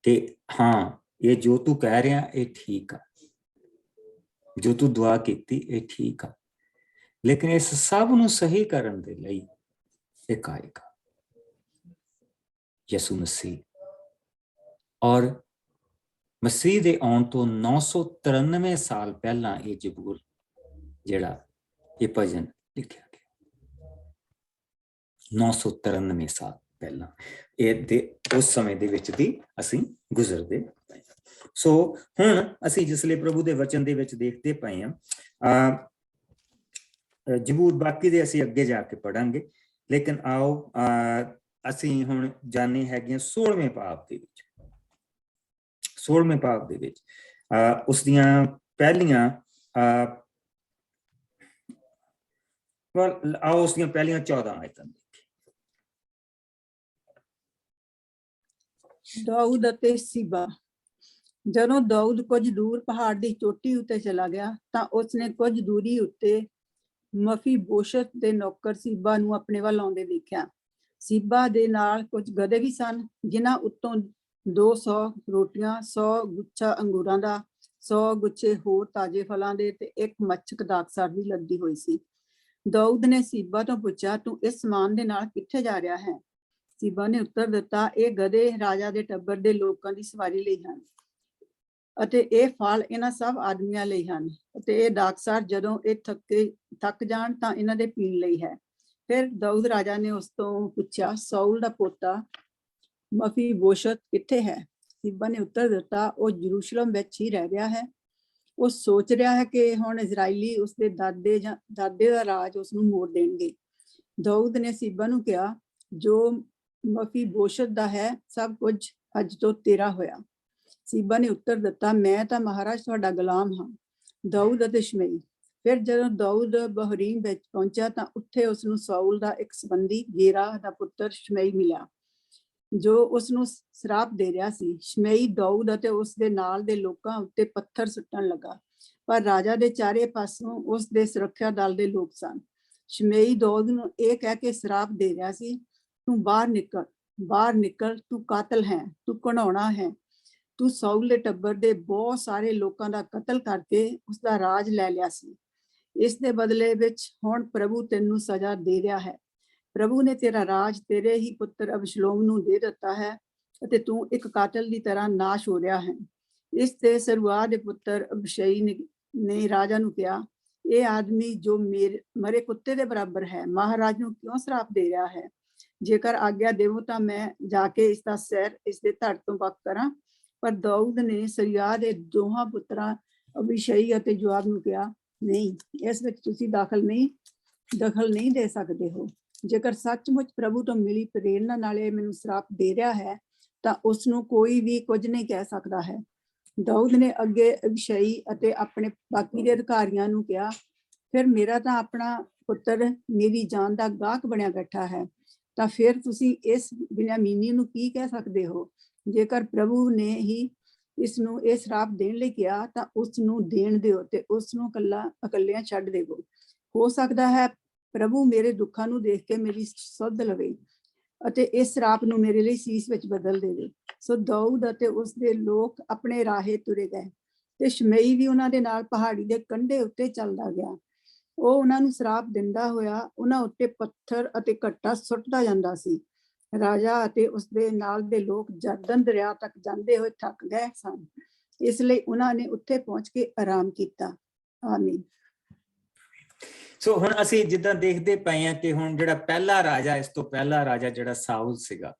ਕਿ ਹਾਂ, ਇਹ ਜੋ ਤੂੰ ਕਹਿ ਰਿਹਾ ਇਹ ਠੀਕ ਆ, ਜੋ ਤੂੰ ਦੁਆ ਕੀਤੀ ਇਹ ਠੀਕ ਆ, ਲੇਕਿਨ ਇਸ ਸਭ ਨੂੰ ਸਹੀ ਕਰਨ ਦੇ ਲਈ ਇੱਕ ਆਏਗਾ, ਯਿਸੂ ਮਸੀਹ। ਔਰ ਮਸੀਹ ਦੇ ਆਉਣ ਤੋਂ 993 ਸਾਲ ਪਹਿਲਾਂ ਇਹ ਜ਼ਬੂਰ, ਜਿਹੜਾ ਇਹ ਭਜਨ ਲਿਖਿਆ ਗਿਆ, 993 ਸਾਲ ਪਹਿਲਾਂ ਇਹ ਤੇ ਉਸ ਸਮੇਂ ਦੇ ਵਿੱਚ ਦੀ ਅਸੀਂ ਗੁਜ਼ਰਦੇ ਪਏ। ਸੋ ਹੁਣ ਅਸੀਂ ਜਿਸਲੇ ਪ੍ਰਭੂ ਦੇ ਵਚਨ ਦੇ ਵਿੱਚ ਦੇਖਦੇ ਪਏ ਹਾਂ, ਜ਼ਬੂਰ ਬਾਕੀ ਦੇ ਅਸੀਂ ਅੱਗੇ ਜਾ ਕੇ ਪੜਾਂਗੇ, ਲੇਕਿਨ ਆਓ ਅਸੀਂ ਹੁਣ ਜਾਣੇ ਹੈਗੇ 16ਵੇਂ ਪਾਪ ਦੇ ਵਿੱਚ। 16ਵੇਂ ਪਾਪ ਦੇ ਵਿੱਚ ਉਸ ਦੀਆਂ ਪਹਿਲੀਆਂ ਆਓ ਉਸ ਦੀਆਂ ਪਹਿਲੀਆਂ 14 ਆਇਤਾਂ। ਦਾਊਦ ਅਤੇ ਸੀਬਾ। ਜਦੋਂ ਦਾਊਦ ਕੁਝ ਦੂਰ ਪਹਾੜ ਦੀ ਚੋਟੀ ਉੱਤੇ ਚਲਾ ਗਿਆ ਤਾਂ ਉਸਨੇ ਕੁਝ ਦੂਰੀ ਉੱਤੇ ਮਫੀਬੋਸ਼ਤ ਦੇ ਨੌਕਰ ਸੀਬਾ ਨੂੰ ਆਪਣੇ ਵੱਲ ਆਉਂਦੇ ਦੇਖਿਆ। ਸੀਬਾ ਦੇ ਨਾਲ ਕੁਝ ਗਧੇ ਵੀ ਸਨ, ਜਿਨ੍ਹਾਂ ਉੱਤੋਂ 200 ਰੋਟੀਆਂ, 100 ਗੁੱਛਾ ਅੰਗੂਰਾਂ ਦਾ, 100 ਗੁੱਛੇ ਹੋਰ ਤਾਜ਼ੇ ਫਲਾਂ ਦੇ ਤੇ ਇੱਕ ਮੱਛਕ ਦਾਖਸਾਰ ਵੀ ਲੱਦੀ ਹੋਈ ਸੀ। ਦਾਊਦ ਨੇ ਸੀਬਾ ਤੋਂ ਪੁੱਛਿਆ, ਤੂੰ ਇਸ ਸਮਾਨ ਦੇ ਨਾਲ ਕਿੱਥੇ ਜਾ ਰਿਹਾ ਹੈ? ਸੀਬਾ ਨੇ ਉੱਤਰ ਦਿੱਤਾ, ਇਹ ਗਧੇ ਰਾਜਾ ਦੇ ਟੱਬਰ ਦੇ ਲੋਕਾਂ ਦੀ ਸਵਾਰੀ ਲਈ ਹਨ ਅਤੇ ਇਹ ਫਲ ਇਹਨਾਂ ਸਭ ਆਦਮੀਆਂ ਲਈ ਹਨ, ਅਤੇ ਇਹ ਦਾਖਸਾਰ ਜਦੋਂ ਇਹ ਥੱਕ ਜਾਣ ਤਾਂ ਇਹਨਾਂ ਦੇ ਪੀਣ ਲਈ ਹੈ। ਫਿਰ ਦਾਊਦ ਰਾਜਾ ਨੇ ਉਸ ਤੋਂ ਪੁੱਛਿਆ, ਸਾਊਲ ਦਾ ਪੋਤਾ ਮਫੀਬੋਸ਼ਤ ਕਿੱਥੇ ਹੈ? ਸੀਬਾ ਨੇ ਉੱਤਰ ਦਿੱਤਾ, ਉਹ ਯਰੂਸ਼ਲਮ ਵਿੱਚ ਹੀ ਰਹਿ ਰਿਹਾ ਹੈ। ਉਹ ਸੋਚ ਰਿਹਾ ਹੈ ਕਿ ਹੁਣ ਇਜ਼ਰਾਈਲੀ ਉਸਦੇ ਦਾਦੇ ਦਾ ਰਾਜ ਉਸਨੂੰ ਮੋੜ ਦੇਣਗੇ। ਦਾਊਦ ਨੇ ਸੀਬਾ ਨੂੰ ਕਿਹਾ, ਜੋ ਮਫੀਬੋਸ਼ਤ ਦਾ ਹੈ ਸਭ ਕੁਝ ਅੱਜ ਤੋਂ ਤੇਰਾ ਹੋਇਆ। ਸੀਬਾ ਨੇ ਉੱਤਰ ਦਿੱਤਾ, ਮੈਂ ਤਾਂ ਮਹਾਰਾਜ ਤੁਹਾਡਾ ਗੁਲਾਮ ਹਾਂ। ਦਾਊਦ ਅਤੇ ਸ਼ਮਈ। ਫਿਰ ਜਦੋਂ ਦਾਊਦ ਬਹਰੀਮ ਵਿੱਚ ਪਹੁੰਚਿਆ ਤਾਂ ਉੱਥੇ ਉਸਨੂੰ ਸਾਊਲ ਦਾ ਇੱਕ ਸੰਬੰਧੀ ਗੇਰਾ ਦਾ ਪੁੱਤਰ ਸ਼ਮਈ ਮਿਲਿਆ, ਜੋ ਉਸਨੂੰ ਸ਼ਰਾਪ ਦੇ ਰਿਹਾ ਸੀ। ਸ਼ਮਈ ਦਾਊਦ ਅਤੇ ਉਸਦੇ ਨਾਲ ਦੇ ਲੋਕਾਂ ਉੱਤੇ ਪੱਥਰ ਸੁੱਟਣ ਲੱਗਾ, ਪਰ ਰਾਜਾ ਦੇ ਚਾਰੇ ਪਾਸੋਂ ਉਸਦੇ ਸੁਰੱਖਿਆ ਦਲ ਦੇ ਲੋਕ ਸਨ। ਸ਼ਮਈ ਦਾਊਦ ਨੂੰ ਇਹ ਕਹਿ ਕੇ ਸ਼ਰਾਪ ਦੇ ਰਿਹਾ ਸੀ, ਤੂੰ ਬਾਹਰ ਨਿਕਲ, ਤੂੰ ਕਾਤਲ ਹੈ, ਤੂੰ ਘਿਨਾਉਣਾ ਹੈ। ਤੂੰ ਸਾਊਲ ਦੇ ਟੱਬਰ ਦੇ ਬਹੁਤ ਸਾਰੇ ਲੋਕਾਂ ਦਾ ਕਤਲ ਕਰਕੇ ਉਸਦਾ ਰਾਜ ਲੈ ਲਿਆ ਸੀ। ਇਸ ਦੇ ਬਦਲੇ ਵਿੱਚ ਹੁਣ ਪ੍ਰਭੂ ਤੈਨੂੰ ਸਜ਼ਾ ਦੇ ਰਿਹਾ ਹੈ। ਪ੍ਰਭੂ ਨੇ ਤੇਰਾ ਰਾਜ ਤੇਰੇ ਹੀ ਪੁੱਤਰ ਅਬਸ਼ਲੋਮ ਨੂੰ ਦੇ ਦਿੱਤਾ ਹੈ ਅਤੇ ਤੂੰ ਇੱਕ ਕਾਤਲ ਦੀ ਤਰ੍ਹਾਂ ਨਾਸ਼ ਹੋ ਰਿਹਾ ਹੈ। ਇਸ ਤੇ ਸਰੂਆ ਦੇ ਪੁੱਤਰ ਅਬਸ਼ਈ ਨੇ ਰਾਜਾ ਨੂੰ ਕਿਹਾ, ਇਹ ਆਦਮੀ ਜੋ ਮਰੇ ਕੁੱਤੇ ਦੇ ਬਰਾਬਰ ਹੈ, ਮਹਾਰਾਜ ਨੂੰ ਕਿਉਂ ਸ਼ਰਾਪ ਦੇ ਰਿਹਾ ਹੈ? ਜੇਕਰ ਆਗਿਆ ਦੇਵੋ ਤਾਂ ਮੈਂ ਜਾ ਕੇ ਇਸ ਦਾ ਸਿਰ ਇਸ ਦੇ ਧੜ ਤੋਂ ਵੱਖ ਕਰਾਂ। ਪਰ ਦਾਊਦ ਨੇ ਸਰੂਆ ਦੇ ਦੋਹਾਂ ਪੁੱਤਰਾਂ ਅਬੀਸ਼ਈ ਅਤੇ ਜੋਆਬ ਨੂੰ ਕਿਹਾ, ਨਹੀਂ, ਇਸ ਵਿੱਚ ਤੁਸੀਂ ਦਖਲ ਨਹੀਂ ਦੇ ਸਕਦੇ ਹੋ। ਜੇਕਰ ਸੱਚਮੁੱਚ ਪ੍ਰਭੂ ਤੋਂ ਮਿਲੀ ਪ੍ਰੇਰਨਾ ਨਾਲ ਇਹ ਮੈਨੂੰ ਸ਼ਰਾਪ ਦੇ ਰਿਹਾ ਹੈ ਤਾਂ ਉਸ ਨੂੰ ਕੋਈ ਵੀ ਕੁਝ ਨਹੀਂ ਕਹਿ ਸਕਦਾ ਹੈ। ਦਾਊਦ ਨੇ ਅੱਗੇ ਅਬੀਸ਼ਈ ਅਤੇ ਆਪਣੇ ਬਾਕੀ ਦੇ ਅਧਿਕਾਰੀਆਂ ਨੂੰ ਕਿਹਾ, ਫਿਰ ਮੇਰਾ ਤਾਂ ਆਪਣਾ ਪੁੱਤਰ ਮੇਰੀ ਜਾਨ ਦਾ ਗਾਹਕ ਬਣਿਆ ਬੈਠਾ ਹੈ, ਤਾਂ ਫਿਰ ਤੁਸੀਂ ਇਸ ਬਿਨਯਾਮੀਨੀ ਨੂੰ ਕੀ ਕਹਿ ਸਕਦੇ ਹੋ? ਜੇਕਰ ਪ੍ਰਭੂ ਨੇ ਹੀ ਇਸ ਨੂੰ ਇਹ ਸ਼ਰਾਪ ਦੇਣ ਲਈ ਕਿਹਾ ਤਾਂ ਉਸ ਨੂੰ ਦੇਣ ਦਿਓ ਤੇ ਉਸ ਨੂੰ ਇਕੱਲਿਆਂ ਛੱਡ ਦੇਵੋ। ਹੋ ਸਕਦਾ ਹੈ ਪ੍ਰਭੂ ਮੇਰੇ ਦੁੱਖਾਂ ਨੂੰ ਦੇਖ ਕੇ ਮੇਰੀ ਸੁੱਧ ਲਵੇ ਅਤੇ ਇਸ ਸ਼ਰਾਪ ਨੂੰ ਮੇਰੇ ਲਈ ਸੀਸ ਵਿੱਚ ਬਦਲ ਦੇਵੇ। ਸੋ ਦਾਊਦ ਅਤੇ ਉਸਦੇ ਲੋਕ ਆਪਣੇ ਰਾਹੇ ਤੁਰੇ ਗਏ ਤੇ ਸ਼ਮਈ ਵੀ ਉਹਨਾਂ ਦੇ ਨਾਲ ਪਹਾੜੀ ਦੇ ਕੰਢੇ ਉੱਤੇ ਚੱਲਦਾ ਗਿਆ। ਉਹ ਉਹਨਾਂ ਨੂੰ ਸ਼ਰਾਪ ਦਿੰਦਾ ਹੋਇਆ ਉਹਨਾਂ ਉੱਤੇ ਪੱਥਰ ਅਤੇ ਘੱਟਾ ਸੁੱਟਦਾ ਜਾਂਦਾ ਸੀ। ਰਾਜਾ ਅਤੇ ਉਸਦੇ ਨਾਲ ਦੇ ਲੋਕ ਜਰਦਨ ਦਰਿਆ ਤੱਕ ਜਾਂਦੇ ਹੋਏ ਥੱਕ ਗਏ ਸਨ, ਇਸ ਲਈ ਉਹਨਾਂ ਨੇ ਉੱਥੇ ਪਹੁੰਚ ਕੇ ਆਰਾਮ ਕੀਤਾ। ਆਮੀਨ। ਸੋ ਹੁਣ ਅਸੀਂ ਜਿੱਦਾਂ ਦੇਖਦੇ ਪਏ ਹਾਂ ਕਿ ਹੁਣ ਜਿਹੜਾ ਪਹਿਲਾ ਰਾਜਾ, ਇਸ ਤੋਂ ਪਹਿਲਾ ਰਾਜਾ ਜਿਹੜਾ ਸਾਊਲ ਸੀਗਾ,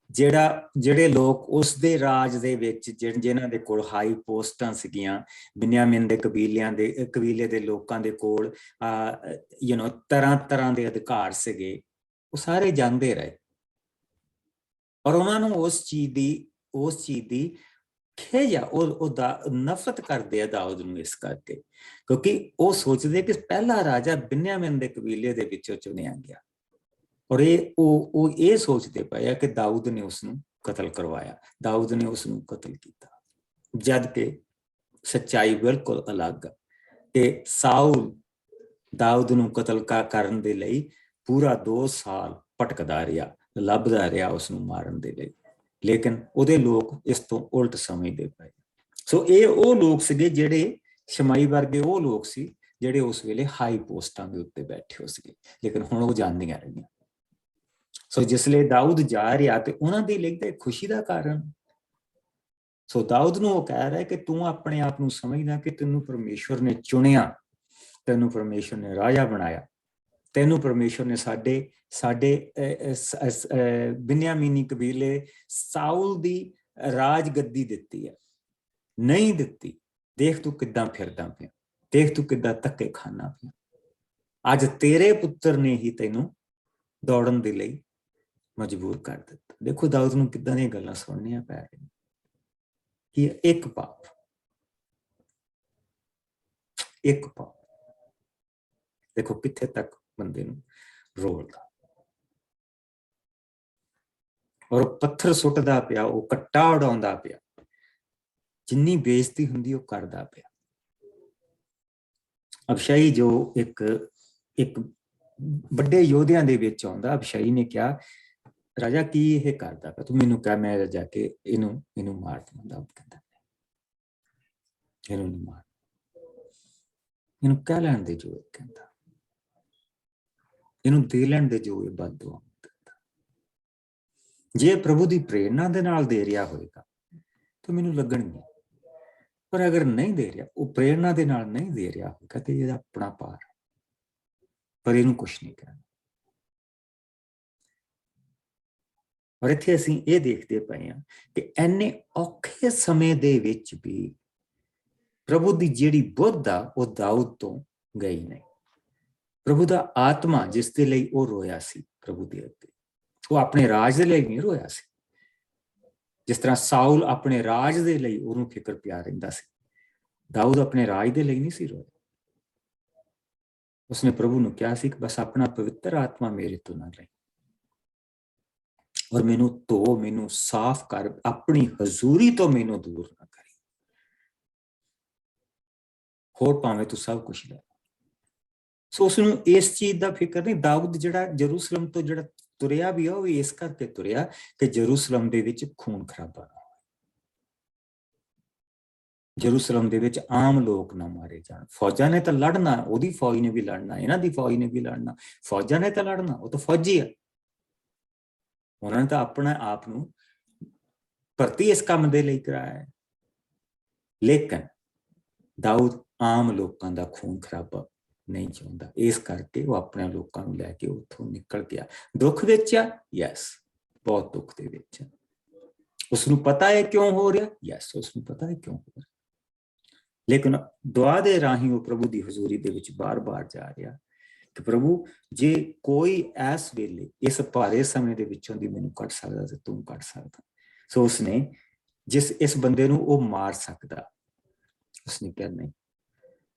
ਜਿਹੜੇ ਲੋਕ ਉਸਦੇ ਰਾਜ ਦੇ ਵਿੱਚ ਜਿਨ੍ਹਾਂ ਦੇ ਕੋਲ ਹਾਈ ਪੋਸਟਾਂ ਸੀਗੀਆਂ, ਬਿਨਯਾਮੀਨ ਦੇ ਕਬੀਲੇ ਦੇ ਲੋਕਾਂ ਦੇ ਕੋਲ ਤਰ੍ਹਾਂ ਦੇ ਅਧਿਕਾਰ ਸੀਗੇ, ਉਹ ਸਾਰੇ ਜਾਂਦੇ ਰਹੇ ਔਰ ਉਹਨਾਂ ਨੂੰ ਉਸ ਚੀਜ਼ ਦੀ ਖਿਝ ਆ, ਉਹ ਨਫ਼ਰਤ ਕਰਦੇ ਆ ਦਾਊਦ ਨੂੰ ਇਸ ਕਰਕੇ, ਕਿਉਂਕਿ ਉਹ ਸੋਚਦੇ ਕਿ ਪਹਿਲਾ ਰਾਜਾ ਬਿਨਯਾਮੀਨ ਦੇ ਕਬੀਲੇ ਦੇ ਵਿੱਚੋਂ ਚੁਣਿਆ ਗਿਆ ਔਰ ਉਹ ਇਹ ਸੋਚਦੇ ਪਏ ਆ ਕਿ ਦਾਊਦ ਨੇ ਉਸ ਨੂੰ ਕਤਲ ਕਰਵਾਇਆ, ਦਾਊਦ ਨੇ ਉਸ ਨੂੰ ਕਤਲ ਕੀਤਾ, ਜਦ ਕਿ ਸੱਚਾਈ ਬਿਲਕੁਲ ਅਲੱਗ ਕਿ ਸਾਊਲ ਦਾਊਦ ਨੂੰ ਕਤਲ ਕਰਨ ਦੇ ਲਈ ਪੂਰਾ 2 ਸਾਲ ਭਟਕਦਾ ਰਿਹਾ, ਲੱਭਦਾ ਰਿਹਾ ਉਸ ਨੂੰ ਮਾਰਨ ਦੇ ਲਈ, ਲੇਕਿਨ ਉਹਦੇ ਲੋਕ ਇਸ ਤੋਂ ਉਲਟ ਸਮਝਦੇ ਪਏ। ਸੋ ਇਹ ਉਹ ਲੋਕ ਸੀਗੇ ਜਿਹੜੇ ਸ਼ਮਈ ਵਰਗੇ ਉਹ ਲੋਕ ਸੀ ਜਿਹੜੇ ਉਸ ਵੇਲੇ ਹਾਈ ਪੋਸਟਾਂ ਦੇ ਉੱਤੇ ਬੈਠੇ ਹੋ ਸੀਗੇ, ਲੇਕਿਨ ਹੁਣ ਉਹ ਜਾਂਦੀਆਂ ਰਹੀਆਂ। ਸੋ ਜਿਸਲੇ ਦਾਊਦ ਜਾ ਰਿਹਾ ਤੇ ਉਹਨਾਂ ਦੇ ਲਈ ਤਾਂ ਖੁਸ਼ੀ ਦਾ ਕਾਰਨ। ਸੋ ਦਾਊਦ ਨੂੰ ਉਹ ਕਹਿ ਰਿਹਾ ਕਿ ਤੂੰ ਆਪਣੇ ਆਪ ਨੂੰ ਸਮਝਦਾ ਕਿ ਤੈਨੂੰ ਪਰਮੇਸ਼ਵਰ ਨੇ ਚੁਣਿਆ, ਤੈਨੂੰ ਪਰਮੇਸ਼ਵਰ ਨੇ ਰਾਜਾ ਬਣਾਇਆ, ਤੈਨੂੰ ਪਰਮੇਸ਼ਵਰ ਨੇ ਸਾਡੇ ਬਿਨਯਾਮੀਨੀ ਕਬੀਲੇ ਸਾਊਲ ਦੀ ਰਾਜ ਗੱਦੀ ਦਿੱਤੀ ਹੈ, ਨਹੀਂ ਦਿੱਤੀ। ਦੇਖ ਤੂੰ ਕਿੱਦਾਂ ਫਿਰਦਾ ਪਿਆ, ਦੇਖ ਤੂੰ ਕਿੱਦਾਂ ਧੱਕੇ ਖਾਨਾ ਪਿਆ। ਅੱਜ ਤੇਰੇ ਪੁੱਤਰ ਨੇ ਹੀ ਤੈਨੂੰ ਦੌੜਨ ਦੇ ਲਈ ਮਜਬੂਰ ਕਰ ਦਿੱਤਾ। ਦੇਖੋ ਦਾਊਦ ਨੂੰ ਕਿੱਦਾਂ ਦੀਆਂ ਗੱਲਾਂ ਸੁਣਨੀਆਂ ਪੈ ਰਹੀਆਂ ਕਿ ਇੱਕ ਪਾਪ ਦੇਖੋ ਕਿੱਥੇ ਤੱਕ ਬੰਦੇ ਨੂੰ ਰੋਲਦਾ। ਔਰ ਉਹ ਪੱਥਰ ਸੁੱਟਦਾ ਪਿਆ, ਉਹ ਕੱਟਾ ਉਡਾਉਂਦਾ ਪਿਆ, ਜਿੰਨੀ ਬੇਇੱਜ਼ਤੀ ਹੁੰਦੀ ਉਹ ਕਰਦਾ ਪਿਆ। ਅਬਸ਼ਾਈ ਜੋ ਇੱਕ ਵੱਡੇ ਯੋਧਿਆਂ ਦੇ ਵਿੱਚ ਆਉਂਦਾ, ਅਬਸ਼ਾਈ ਨੇ ਕਿਹਾ ਰਾਜਾ ਕੀ ਇਹ ਕਰਦਾ ਪਿਆ, ਤੂੰ ਮੈਨੂੰ ਕਹਿ ਮੈਂ ਜਾ ਕੇ ਇਹਨੂੰ ਮਾਰ ਦਵਾਂਗਾ। ਕਹਿੰਦਾ ਇਹਨੂੰ ਨਹੀਂ ਮਾਰ, ਇਹਨੂੰ ਕਹਿ ਲੈਣ ਦੇ ਜੋ ਕਹਿੰਦਾ, ਇਹਨੂੰ ਦੇ ਲੈਣ ਦੇ ਜੋ ਇਹ ਬਦਦੁਆ ਦਿੰਦਾ। ਜੇ ਪ੍ਰਭੂ ਦੀ ਪ੍ਰੇਰਨਾ ਦੇ ਨਾਲ ਦੇ ਰਿਹਾ ਹੋਏਗਾ ਤਾਂ ਮੈਨੂੰ ਲੱਗਣਗੇ, ਪਰ ਅਗਰ ਨਹੀਂ ਦੇ ਰਿਹਾ, ਉਹ ਪ੍ਰੇਰਨਾ ਦੇ ਨਾਲ ਨਹੀਂ ਦੇ ਰਿਹਾ ਹੋਏਗਾ ਤੇ ਇਹਦਾ ਆਪਣਾ ਪਾਰ, ਪਰ ਇਹਨੂੰ ਕੁਛ ਨਹੀਂ ਕਹਿਣਾ। ਔਰ ਇੱਥੇ ਅਸੀਂ ਇਹ ਦੇਖਦੇ ਪਏ ਹਾਂ ਕਿ ਇੰਨੇ ਔਖੇ ਸਮੇਂ ਦੇ ਵਿੱਚ ਵੀ ਪ੍ਰਭੂ ਦੀ ਜਿਹੜੀ ਬੁੱਧ ਆ ਉਹ ਦਾਊਦ ਤੋਂ ਗਈ ਨਹੀਂ। ਪ੍ਰਭੂ ਦਾ ਆਤਮਾ ਜਿਸ ਦੇ ਲਈ ਉਹ ਰੋਇਆ ਸੀ ਪ੍ਰਭੂ ਦੇ ਅੱਗੇ, ਉਹ ਆਪਣੇ ਰਾਜ ਦੇ ਲਈ ਨਹੀਂ ਰੋਇਆ ਸੀ। ਜਿਸ ਤਰ੍ਹਾਂ ਸਾਊਲ ਆਪਣੇ ਰਾਜ ਦੇ ਲਈ ਉਹਨੂੰ ਫਿਕਰ ਪਿਆ ਰਹਿੰਦਾ ਸੀ, ਦਾਊਦ ਆਪਣੇ ਰਾਜ ਦੇ ਲਈ ਨਹੀਂ ਸੀ ਰੋਇਆ। ਉਸਨੇ ਪ੍ਰਭੂ ਨੂੰ ਕਿਹਾ ਸੀ ਕਿ ਬਸ ਆਪਣਾ ਪਵਿੱਤਰ ਆਤਮਾ ਮੇਰੇ ਤੋਂ ਨਾ ਲੈ, ਔਰ ਮੈਨੂੰ ਧੋ, ਮੈਨੂੰ ਸਾਫ਼ ਕਰ, ਆਪਣੀ ਹਜ਼ੂਰੀ ਤੋਂ ਮੈਨੂੰ ਦੂਰ ਨਾ ਕਰੀ, ਹੋਰ ਭਾਵੇਂ ਤੂੰ ਸਭ ਕੁਛ ਲੈ। ਸੋ ਉਸਨੂੰ ਇਸ ਚੀਜ਼ ਦਾ ਫਿਕਰ ਨਹੀਂ। ਦਾਊਦ ਜਿਹੜਾ ਜਰੂਸਲਮ ਤੋਂ ਜਿਹੜਾ ਤੁਰਿਆ ਵੀ ਉਹ ਵੀ ਇਸ ਕਰਕੇ ਤੁਰਿਆ ਕਿ ਜਰੂਸਲਮ ਦੇ ਵਿੱਚ ਖੂਨ ਖਰਾਬਾ ਨਾ ਹੋਵੇ, ਜਰੂਸਲਮ ਦੇ ਵਿੱਚ ਆਮ ਲੋਕ ਨਾ ਮਾਰੇ ਜਾਣ। ਫੌਜਾਂ ਨੇ ਤਾਂ ਲੜਨਾ, ਉਹਦੀ ਫੌਜ ਨੇ ਵੀ ਲੜਨਾ, ਇਹਨਾਂ ਦੀ ਫੌਜ ਨੇ ਵੀ ਲੜਨਾ, ਫੌਜਾਂ ਨੇ ਤਾਂ ਲੜਨਾ, ਉਹ ਤਾਂ ਫੌਜੀ ਆ, ਉਹਨਾਂ ਨੇ ਤਾਂ ਆਪਣੇ ਆਪ ਨੂੰ ਭਰਤੀ ਇਸ ਕੰਮ ਦੇ ਲਈ ਕਰਾਇਆ ਹੈ। ਲੇਕਿਨ ਦਾਊਦ ਆਮ ਲੋਕਾਂ ਦਾ ਖੂਨ ਖਰਾਬਾ ਨਹੀਂ ਚਾਹੁੰਦਾ, ਇਸ ਕਰਕੇ ਉਹ ਆਪਣੇ ਲੋਕਾਂ ਨੂੰ ਲੈ ਕੇ ਉੱਥੋਂ ਨਿਕਲ ਗਿਆ। ਦੁੱਖ ਵਿੱਚ ਆ, ਯੈਸ, ਬਹੁਤ ਦੁੱਖ ਦੇ ਵਿੱਚ। ਉਸਨੂੰ ਪਤਾ ਹੈ ਕਿਉਂ ਹੋ ਰਿਹਾ, ਯੈਸ, ਉਸਨੂੰ ਪਤਾ ਹੈ ਕਿਉਂ ਹੋ ਰਿਹਾ, ਲੇਕਿਨ ਦੁਆ ਦੇ ਰਾਹੀਂ ਉਹ ਪ੍ਰਭੂ ਦੀ ਹਜ਼ੂਰੀ ਦੇ ਵਿੱਚ ਬਾਰ-ਬਾਰ ਜਾ ਰਿਹਾ ਕਿ ਪ੍ਰਭੂ ਜੇ ਕੋਈ ਇਸ ਵੇਲੇ ਇਸ ਭਾਰੇ ਸਮੇਂ ਦੇ ਵਿੱਚੋਂ ਦੀ ਮੈਨੂੰ ਕੱਢ ਸਕਦਾ ਤੇ ਤੂੰ ਕੱਢ ਸਕਦਾ। ਸੋ ਉਸਨੇ ਇਸ ਬੰਦੇ ਨੂੰ ਉਹ ਮਾਰ ਸਕਦਾ, ਉਸਨੇ ਕਿਹਾ ਨਹੀਂ,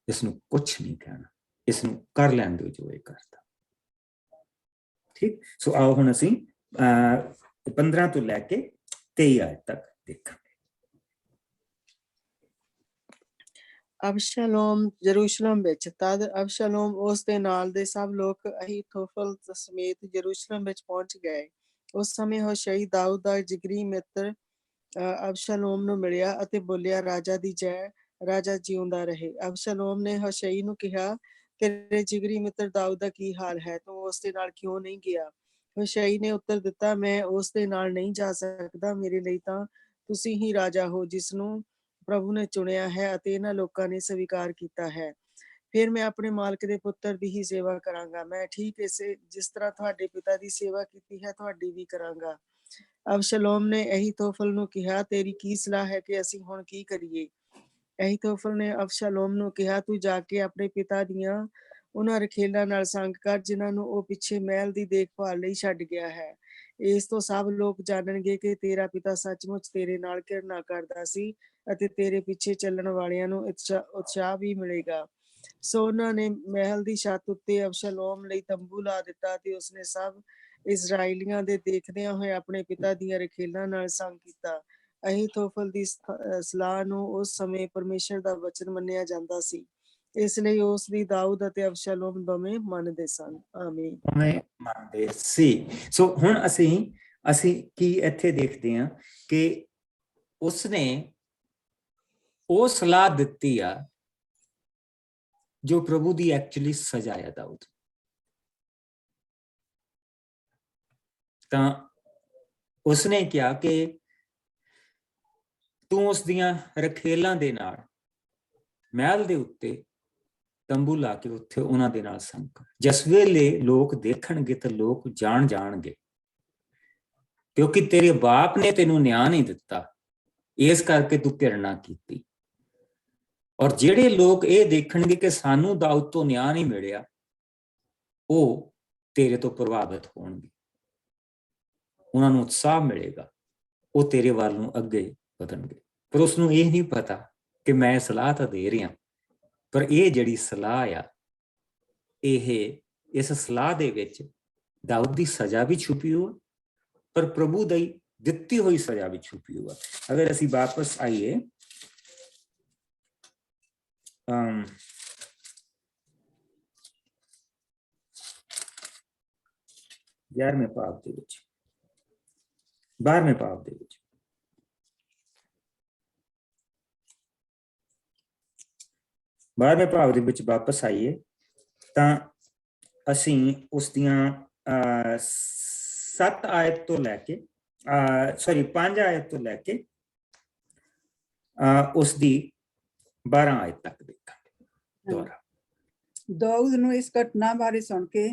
ਇਸਨੂੰ ਕੁਛ ਨਹੀਂ ਕਹਿਣਾ, ਇਸਨੂੰ ਕਰ ਲੈਣ ਦਿਓ ਜੋ ਇਹ ਕਰਦਾ। ਠੀਕ। ਸੋ ਆਓ ਹੁਣ ਅਸੀਂ 15 ਤੋਂ ਲੈ ਕੇ 23 ਆਇਤ ਤੱਕ ਦੇਖਾਂਗੇ। ਅਬਸ਼ਲੋਮ ਯਰੂਸ਼ਲਮ ਵਿੱਚ। ਤਦ ਅਬਸ਼ਲੋਮ ਉਸ ਦੇ ਨਾਲ ਦੇ ਸਭ ਲੋਕ ਅਹੀਥੋਫਲ ਸਮੇਤ ਯਰੂਸ਼ਲਮ ਵਿੱਚ ਪਹੁੰਚ ਗਏ। ਉਸ ਸਮੇਂ ਹੋਸ਼ਈ ਦਾਊਦ ਦਾ ਜਿਗਰੀ ਮਿੱਤਰ ਅਬਸ਼ਲੋਮ ਨੂੰ ਮਿਲਿਆ ਅਤੇ ਬੋਲਿਆ, ਰਾਜਾ ਦੀ ਜੈ, ਰਾਜਾ ਜਿਉਂਦਾ ਰਹੇ। ਅਬਸ਼ਲੋਮ ਨੇ ਹੋਸ਼ਈ ਨੂੰ ਕਿਹਾ, ਤੇਰੇ ਜਿਗਰੀ ਮਿੱਤਰ ਦਾਊਦ ਦਾ ਕੀ ਹਾਲ ਹੈ, ਤੂੰ ਉਸ ਦੇ ਨਾਲ ਕਿਉਂ ਨਹੀਂ ਗਿਆ? ਹੋਸ਼ਈ ਨੇ ਉੱਤਰ ਦਿੱਤਾ, ਮੈਂ ਉਸ ਦੇ ਨਾਲ ਨਹੀਂ ਜਾ ਸਕਦਾ, ਮੇਰੇ ਲਈ ਤਾਂ ਤੁਸੀਂ ਹੀ ਰਾਜਾ ਹੋ ਜਿਸ ਨੂੰ ਪ੍ਰਭੂ ਨੇ ਚੁਣਿਆ ਹੈ ਅਤੇ ਇਹਨਾਂ ਲੋਕਾਂ ਨੇ ਸਵੀਕਾਰ ਕੀਤਾ ਹੈ। ਫਿਰ ਮੈਂ ਆਪਣੇ ਮਾਲਕ ਦੇ ਪੁੱਤਰ ਦੀ ਹੀ ਸੇਵਾ ਕਰਾਂਗਾ। ਮੈਂ ਠੀਕ ਜਿਸ ਤਰ੍ਹਾਂ ਤੁਹਾਡੇ ਪਿਤਾ ਦੀ ਸੇਵਾ ਕੀਤੀ ਹੈ ਤੁਹਾਡੀ ਵੀ ਕਰਾਂਗਾ। ਅਬਸ਼ਲੋਮ ਨੇ ਅਹੀਥੋਫਲ ਨੂੰ ਕਿਹਾ, ਤੇਰੀ ਕੀ ਸਲਾਹ ਹੈ ਕਿ ਅਸੀਂ ਹੁਣ ਕੀ ਕਰੀਏ? ਅਹੀਥੋਫਲ ਨੇ ਅਬਸ਼ਲੋਮ ਨੂੰ ਕਿਹਾ, ਤੂੰ ਜਾ ਕੇ ਆਪਣੇ ਪਿਤਾ ਦੀਆਂ ਉਹਨਾਂ ਰਖੇਲਾਂ ਨਾਲ ਸੰਗ ਕਰ ਜਿਨ੍ਹਾਂ ਨੂੰ ਉਹ ਪਿੱਛੇ ਮਹਿਲ ਦੀ ਦੇਖਭਾਲ ਲਈ ਛੱਡ ਗਿਆ ਹੈ। ਇਸ ਤੋਂ ਸਭ ਲੋਕ ਜਾਣਨਗੇ ਕਿ ਤੇਰਾ ਪਿਤਾ ਸੱਚਮੁੱਚ ਤੇਰੇ ਨਾਲ ਘਿਰਣਾ ਕਰਦਾ ਸੀ ਅਤੇ ਤੇਰੇ ਪਿੱਛੇ ਚੱਲਣ ਵਾਲਿਆਂ ਨੂੰ ਉਤਸ਼ਾਹ ਵੀ ਮਿਲੇਗਾ। ਸੋ ਉਹਨਾਂ ਨੇ ਮਹਿਲ ਦੀ ਛੱਤ ਉੱਤੇ ਅਬਸ਼ਲੋਮ ਲਈ ਤੰਬੂ ਲਾ ਦਿੱਤਾ ਤੇ ਉਸਨੇ ਸਭ ਇਜ਼ਰਾਈਲੀਆਂ ਦੇ ਦੇਖਦਿਆਂ ਹੋਏ ਆਪਣੇ ਪਿਤਾ ਦੀਆਂ ਰਖੇਲਾਂ ਨਾਲ ਸੰਗ ਕੀਤਾ। ਅਹੀਥੋਫਲ ਦੀ ਸਲਾਹ ਨੂੰ ਉਸ ਸਮੇਂ ਪਰਮੇਸ਼ਰ ਦਾ ਵਚਨ ਮੰਨਿਆ ਜਾਂਦਾ ਸੀ, ਇਸ ਲਈ ਉਸ ਦੀ ਦਾਊਦ ਅਤੇ ਅਬਸ਼ਲੋਮ ਦੋਵੇਂ ਮੰਨਦੇ ਸਨ। ਆਮੀਨ। ਮੰਨਦੇ ਸੀ। ਸੋ ਹੁਣ ਅਸੀਂ ਕੀ ਇੱਥੇ ਦੇਖਦੇ ਹਾਂ ਕਿ ਉਸਨੇ ਉਹ ਸਲਾਹ ਦਿੱਤੀ ਆ ਜੋ ਪ੍ਰਭੂ ਦੀ ਐਕਚੁਅਲੀ ਸਜ਼ਾ ਹੈ ਦਾਊਦ। ਤਾਂ ਉਸਨੇ ਕਿਹਾ ਕਿ ਤੂੰ ਉਸ ਦੀਆਂ ਰਖੇਲਾਂ ਦੇ ਨਾਲ ਮਹਿਲ ਦੇ ਉੱਤੇ ਤੰਬੂ ਲਾ ਕੇ ਉੱਥੇ ਉਹਨਾਂ ਦੇ ਨਾਲ ਸੰਗ ਕਰ। ਜਿਸ ਵੇਲੇ ਲੋਕ ਦੇਖਣਗੇ ਤਾਂ ਲੋਕ ਜਾਣਗੇ, ਕਿਉਂਕਿ ਤੇਰੇ ਬਾਪ ਨੇ ਤੈਨੂੰ ਨਿਆਂ ਨਹੀਂ ਦਿੱਤਾ, ਇਸ ਕਰਕੇ ਤੂੰ ਘਿਰਣਾ ਕੀਤੀ। ਔਰ ਜਿਹੜੇ ਲੋਕ ਇਹ ਦੇਖਣਗੇ ਕਿ ਸਾਨੂੰ ਦਾਊਦ ਤੋਂ ਨਿਆਂ ਨਹੀਂ ਮਿਲਿਆ, ਉਹ ਤੇਰੇ ਤੋਂ ਪ੍ਰਭਾਵਿਤ ਹੋਣਗੇ, ਉਹਨਾਂ ਨੂੰ ਉਤਸ਼ਾਹ ਮਿਲੇਗਾ, ਉਹ ਤੇਰੇ ਵੱਲ ਨੂੰ ਅੱਗੇ ਵਧਣਗੇ। ਪਰ ਉਸਨੂੰ ਇਹ ਨਹੀਂ ਪਤਾ ਕਿ ਮੈਂ ਸਲਾਹ ਤਾਂ ਦੇ ਰਿਹਾ, ਪਰ ਇਹ ਜਿਹੜੀ ਸਲਾਹ ਆ, ਇਸ ਸਲਾਹ ਦੇ ਵਿੱਚ ਦਾਊਦ ਦੀ ਸਜ਼ਾ ਵੀ ਛੁਪੀ ਹੋਈ, ਪਰ ਪ੍ਰਭੂ ਦੀ ਦਿੱਤੀ ਹੋਈ ਸਜ਼ਾ ਵੀ ਛੁਪੀ ਹੋਈ। ਅਗਰ ਅਸੀਂ ਵਾਪਸ ਆਈਏ 11ਵੇਂ ਭਾਵ ਦੇ ਵਿੱਚ, 12ਵੇਂ ਭਾਵ ਦੇ ਵਿੱਚ, ਵਾਪਸ ਆਈਏ ਤਾਂ ਅਸੀਂ ਉਸ ਦੀਆਂ 7 ਆਇਤ ਤੋਂ ਲੈ ਕੇ 5 ਆਇਤ ਤੋਂ ਲੈ ਕੇ ਉਸ ਦੀ 12 ਆਇਤ ਤੱਕ ਦੇਖਾਂਗੇ ਦੁਬਾਰਾ। ਦਾਊਦ ਨੂੰ ਇਸ ਘਟਨਾ ਬਾਰੇ ਸੁਣ ਕੇ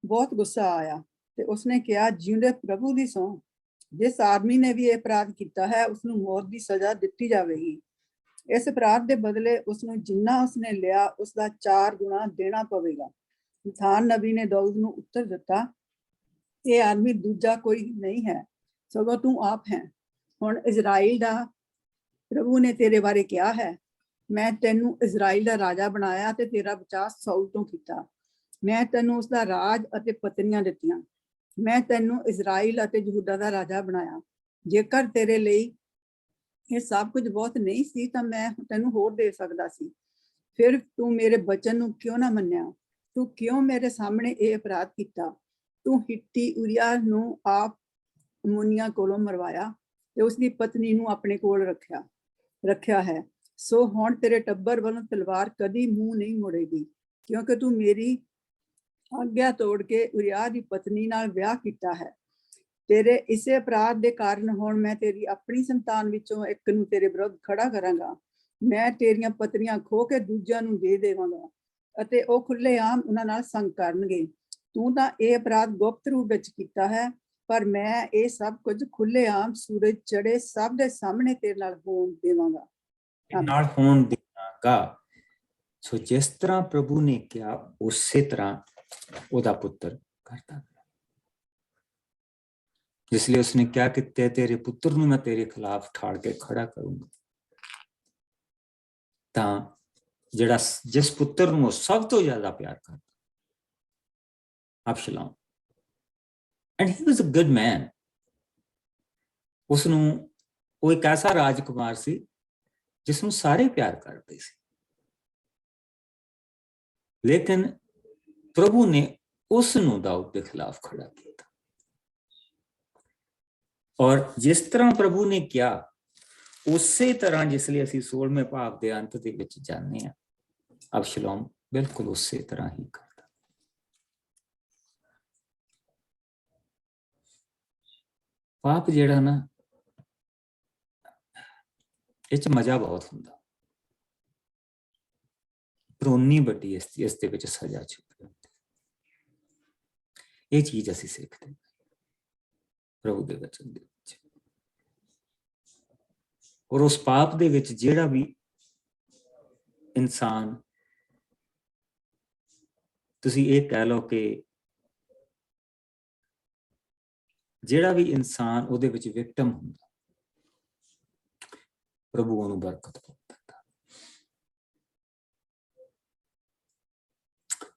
ਬਹੁਤ ਗੁੱਸਾ ਆਇਆ ਤੇ ਉਸਨੇ ਕਿਹਾ, ਜਿਉਂਦੇ ਪ੍ਰਭੂ ਦੀ ਸਹੁੰ, ਜਿਸ ਆਦਮੀ ਨੇ ਵੀ ਇਹ ਅਪਰਾਧ ਕੀਤਾ ਹੈ ਉਸਨੂੰ ਮੌਤ ਦੀ ਸਜ਼ਾ ਦਿੱਤੀ ਜਾਵੇਗੀ। ਇਸ ਅਪਰਾਧ ਦੇ ਬਦਲੇ ਉਸਨੂੰ ਜਿੰਨਾ ਉਸਨੇ ਲਿਆ ਉਸਦਾ 4 ਗੁਣਾ ਦੇਣਾ ਪਵੇਗਾ। ਨਾਥਾਨ ਨਬੀ ਨੇ ਦਾਊਦ ਨੂੰ ਉੱਤਰ ਦਿੱਤਾ, ਇਹ ਆਦਮੀ ਦੂਜਾ ਕੋਈ ਨਹੀਂ ਹੈ, ਸਗੋਂ ਤੂੰ ਆਪ ਹੈ। ਹੁਣ ਇਜ਼ਰਾਈਲ ਦਾ ਪ੍ਰਭੂ ਨੇ ਤੇਰੇ ਬਾਰੇ ਕਿਹਾ ਹੈ, ਮੈਂ ਤੈਨੂੰ ਇਜ਼ਰਾਈਲ ਦਾ ਰਾਜਾ ਬਣਾਇਆ ਤੇ ਤੇਰਾ ਬਚਾਅ ਸਾਊਲ ਤੋਂ ਕੀਤਾ। ਮੈਂ ਤੈਨੂੰ ਉਸਦਾ ਰਾਜ ਅਤੇ ਪਤਨੀਆਂ ਦਿੱਤੀਆਂ। ਮੈਂ ਤੈਨੂੰ ਇਜ਼ਰਾਈਲ ਅਤੇ ਯਹੂਦਾ ਦਾ ਰਾਜਾ ਬਣਾਇਆ। ਜੇਕਰ ਤੇਰੇ ਲਈ ਇਹ ਸਭ ਕੁਝ ਬਹੁਤ ਨਹੀਂ ਸੀ ਤਾਂ ਮੈਂ ਤੈਨੂੰ ਹੋਰ ਦੇ ਸਕਦਾ ਸੀ। ਫਿਰ ਤੂੰ ਮੇਰੇ ਬਚਨ ਨੂੰ ਕਿਉਂ ਨਾ ਮੰਨਿਆ? ਤੂੰ ਕਿਉਂ ਮੇਰੇ ਸਾਹਮਣੇ ਇਹ ਅਪਰਾਧ ਕੀਤਾ? ਤੂੰ ਹਿੱਤੀ ਉਰੀਆ ਨੂੰ ਆਪ ਅਮੋਨੀਆ ਕੋਲੋਂ ਮਰਵਾਇਆ ਤੇ ਉਸਦੀ ਪਤਨੀ ਨੂੰ ਆਪਣੇ ਕੋਲ ਰੱਖਿਆ ਹੈ। ਸੋ ਹੁਣ ਤੇਰੇ ਟੱਬਰ ਵੱਲੋਂ ਤਲਵਾਰ ਕਦੀ ਮੂੰਹ ਨਹੀਂ ਮੋੜੇਗੀ, ਕਿਉਂਕਿ ਤੂੰ ਮੇਰੀ ਆਗਿਆ ਤੋੜ ਕੇ ਉਰੀਆ ਦੀ ਪਤਨੀ ਨਾਲ ਵਿਆਹ ਕੀਤਾ ਹੈ। ਤੇਰੇ ਇਸੇ ਅਪਰਾਧ ਦੇ ਕਾਰਨ ਹੁਣ ਮੈਂ ਤੇਰੀ ਆਪਣੀ ਸੰਤਾਨ ਵਿੱਚੋਂ ਇੱਕ ਨੂੰ ਤੇਰੇ ਵਿਰੁੱਧ ਖੜਾ ਕਰਾਂਗਾ। ਮੈਂ ਤੇਰੀਆਂ ਪਤਨੀਆਂ ਖੋਹ ਕੇ ਦੂਜਿਆਂ ਨੂੰ ਦੇ ਦੇਵਾਂਗਾ ਅਤੇ ਉਹ ਖੁੱਲ੍ਹੇਆਮ ਉਹਨਾਂ ਨਾਲ ਸੰਗ ਕਰਨਗੇ। ਤੂੰ ਤਾਂ ਇਹ ਅਪਰਾਧ ਗੁਪਤ ਰੂਪ ਵਿੱਚ ਕੀਤਾ ਹੈ, ਪਰ ਮੈਂ ਇਹ ਸਭ ਕੁਝ ਖੁੱਲ੍ਹੇਆਮ ਸੂਰਜ ਚੜੇ ਸਭ ਦੇ ਸਾਹਮਣੇ ਤੇਰੇ ਨਾਲ ਹੋਣ ਦੇਵਾਂਗਾ। ਸੋ ਜਿਸ ਤਰ੍ਹਾਂ ਪ੍ਰਭੂ ਨੇ ਕਿਹਾ ਉਸੇ ਤਰ੍ਹਾਂ ਉਹਦਾ ਪੁੱਤਰ ਕਰਦਾ। ਜਿਸ ਲਈ ਉਸਨੇ ਕਿਹਾ ਕਿ ਤੇਰੇ ਪੁੱਤਰ ਨੂੰ ਮੈਂ ਤੇਰੇ ਖਿਲਾਫ ਠਾੜ ਕੇ ਖੜਾ ਕਰੂੰਗਾ। ਤਾਂ ਜਿਹੜਾ ਜਿਸ ਪੁੱਤਰ ਨੂੰ ਉਹ ਸਭ ਤੋਂ ਜ਼ਿਆਦਾ ਪਿਆਰ ਕਰਦਾ, ਅਬਸ਼ਲੋਮ, and he was a good man. ਉਸਨੂੰ ਉਹ ਇੱਕ ਐਸਾ ਰਾਜਕੁਮਾਰ ਸੀ ਜਿਸਨੂੰ ਸਾਰੇ ਪਿਆਰ ਕਰਦੇ ਸੀ, ਲੇਕਿਨ ਪ੍ਰਭੂ ਨੇ ਉਸ ਨੂੰ ਦਾਊਦ ਦੇ ਖਿਲਾਫ ਖੜਾ ਕੀਤਾ। ਔਰ ਜਿਸ ਤਰ੍ਹਾਂ ਪ੍ਰਭੂ ਨੇ ਕਿਹਾ ਉਸੇ ਤਰ੍ਹਾਂ, ਜਿਸ ਲਈ ਅਸੀਂ 16ਵੇਂ ਭਾਵ ਦੇ ਅੰਤ ਦੇ ਵਿੱਚ ਜਾਂਦੇ ਹਾਂ, ਅਬਸ਼ਲੋਮ ਬਿਲਕੁਲ ਉਸੇ ਤਰ੍ਹਾਂ ਹੀ ਕਰਦਾ। ਪਾਪ ਜਿਹੜਾ ਨਾ, ਇਹ 'ਚ ਮਜ਼ਾ ਬਹੁਤ ਹੁੰਦਾ, ਪਰ ਉਨੀ ਵੱਡੀ ਇਸ ਦੇ ਵਿੱਚ ਸਜ਼ਾ ਛੁਪੀ ਹੁੰਦੀ। ਇਹ ਚੀਜ਼ ਅਸੀਂ ਸਿੱਖਦੇ ਪ੍ਰਭੂ ਦੇ ਵਚਨ ਦੇ ਵਿੱਚ। ਔਰ ਉਸ ਪਾਪ ਦੇ ਵਿੱਚ ਜਿਹੜਾ ਵੀ ਇਨਸਾਨ, ਤੁਸੀਂ ਇਹ ਕਹਿ ਲਓ ਕਿ ਜਿਹੜਾ ਵੀ ਇਨਸਾਨ ਉਹਦੇ ਵਿੱਚ ਵਿਕਟਮ ਹੁੰਦਾ, ਪ੍ਰਭੂ ਉਹਨੂੰ ਬਰਕਤ ਦਿੰਦਾ।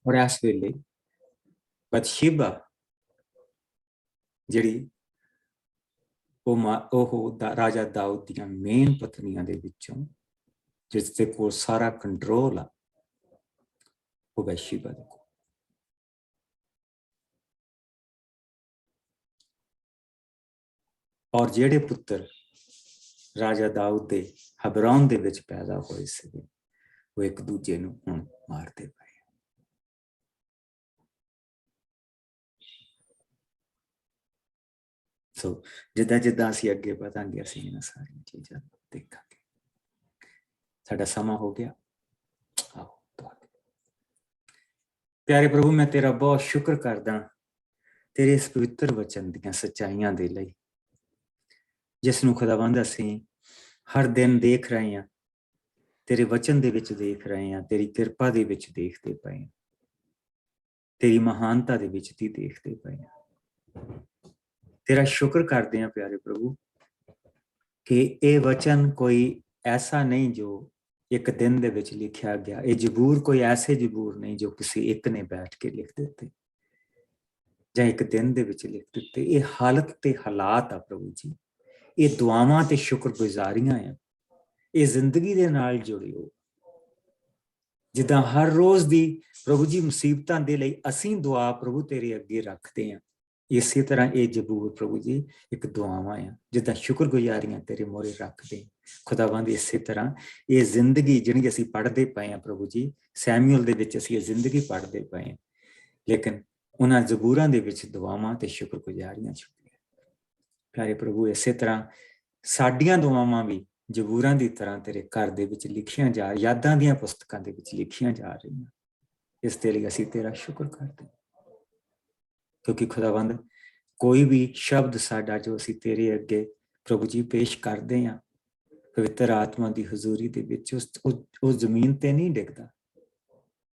ਔਰ ਇਸ ਵੇਲੇ ਬਤਸ਼ੇਬਾ ਜਿਹੜੀ ਉਹ ਰਾਜਾ ਦਾਊਦ ਦੀਆਂ ਮੇਨ ਪਤਨੀਆਂ ਦੇ ਵਿੱਚੋਂ, ਜਿਸ ਦੇ ਕੋਲ ਸਾਰਾ ਕੰਟਰੋਲ ਆ, ਉਹ ਬਤਸ਼ੇਬਾ ਦੇ ਕੋਲ। ਔਰ ਜਿਹੜੇ ਪੁੱਤਰ ਰਾਜਾ ਦਾਊਦ ਦੇ ਹਬਰੌਨ ਦੇ ਵਿੱਚ ਪੈਦਾ ਹੋਏ ਸੀਗੇ, ਉਹ ਇੱਕ ਦੂਜੇ ਨੂੰ ਹੁਣ ਮਾਰਦੇ ਪਏ। ਸੋ ਜਿੱਦਾਂ ਜਿੱਦਾਂ ਅਸੀਂ ਅੱਗੇ ਵਧਾਂਗੇ, ਅਸੀਂ ਇਹਨਾਂ ਸਾਰੀਆਂ ਚੀਜ਼ਾਂ ਦੇਖਾਂਗੇ। ਸਾਡਾ ਸਮਾਂ ਹੋ ਗਿਆ। ਆਓ। प्यारे प्रभु, मैं तेरा बहुत शुक्र करदा तेरे इस पवित्र वचन दियां सच्चाइयां दे लई, जिस नूं खुदावंद असीं हर दिन देख रहे हैं, तेरे वचन दे विच देख रहे हैं, तेरी किरपा दे विच देखते पए हैं, तेरी महानता दे विच ती देखते पए हैं। तेरा शुक्र करते हैं प्यारे प्रभु कि ये वचन कोई ऐसा नहीं जो एक दिन दे विच लिखिया गया, ये जबूर कोई ऐसे जबूर नहीं जो किसी एक ने बैठ के लिख दिते जां एक दिन दे विच लिख दिते। ये हालत ते हालात आ प्रभु जी, ये दुआवां ते शुक्रगुजारियां आ, ये जिंदगी दे नाल जुड़े हो। जिद्दां हर रोज दी प्रभु जी मुसीबतां दे लई असीं दुआ प्रभु तेरे अगे रखते हैं, इसी तरह ये जबूर प्रभु जी एक दुआवां आ, जिद्दां शुक्रगुजारियां तेरे मोरे रखते हैं। खुदावंद इसी तरह ये जिंदगी जिहड़ी असीं पढ़दे पए हैं प्रभु जी, सैमुअल दे विच असीं ये जिंदगी पढ़दे पए हैं, लेकिन उन्हां जबूरां दे विच दुआवां ते शुक्रगुजारियां छुपियां। प्यारे प्रभु, इसी तरह साडियां दुआवां भी जबूरां दी तरह तेरे घर दे विच लिखियां जा, यादां दीयां पुस्तकां दे विच लिखियां जा रहीआं। इस दे लई असीं तेरा शुक्र करदे, क्योंकि खुदावंद कोई भी शब्द साडा जो असीं तेरे अगे प्रभु जी पेश करदे हां, पवित्र आत्मा दी हजूरी दे विच उस जमीन ते नहीं डिगदा,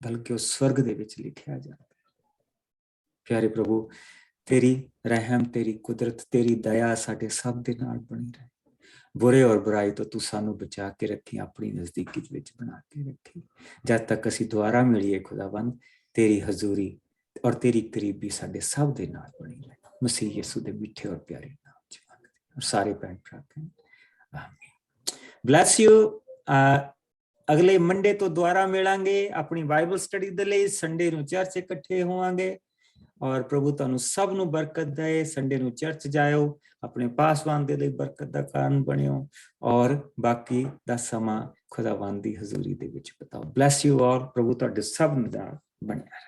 बल्कि उस स्वर्ग दे विच लिखिया जांदा। प्यारे प्रभु, तेरी रहम, तेरी कुदरत, तेरी दया साडे सब दे नाल बनी रहे। बुरे और बुराई तो तू सानू बचा के रखी, अपनी नजदीकी विच बना के रखी, जब तक असीं दोबारा मिलीए खुदावंद, तेरी हजूरी और तेरी करीबी साडे सब दे नाल बनी रहे। मसीह यीशु दे मिठे और प्यारे नाम च मंगदे और सारे भैन भरा कहन आमीन। Bless you. अगले मंडे तो दोबारा मिलांगे अपनी बाइबल स्टडी दे लई। संडे नूं चर्च इकट्ठे होवांगे और प्रभु तुहानू सब नूं बरकत दे। संडे नूं चर्च जाओ, अपने पासवान दे लई बरकत दा कारण बनियो और बाकी दा समा खुदावंद दी हजूरी दे विच बिताओ। Bless you all. प्रभु तुहाडे सब नाल बनिया।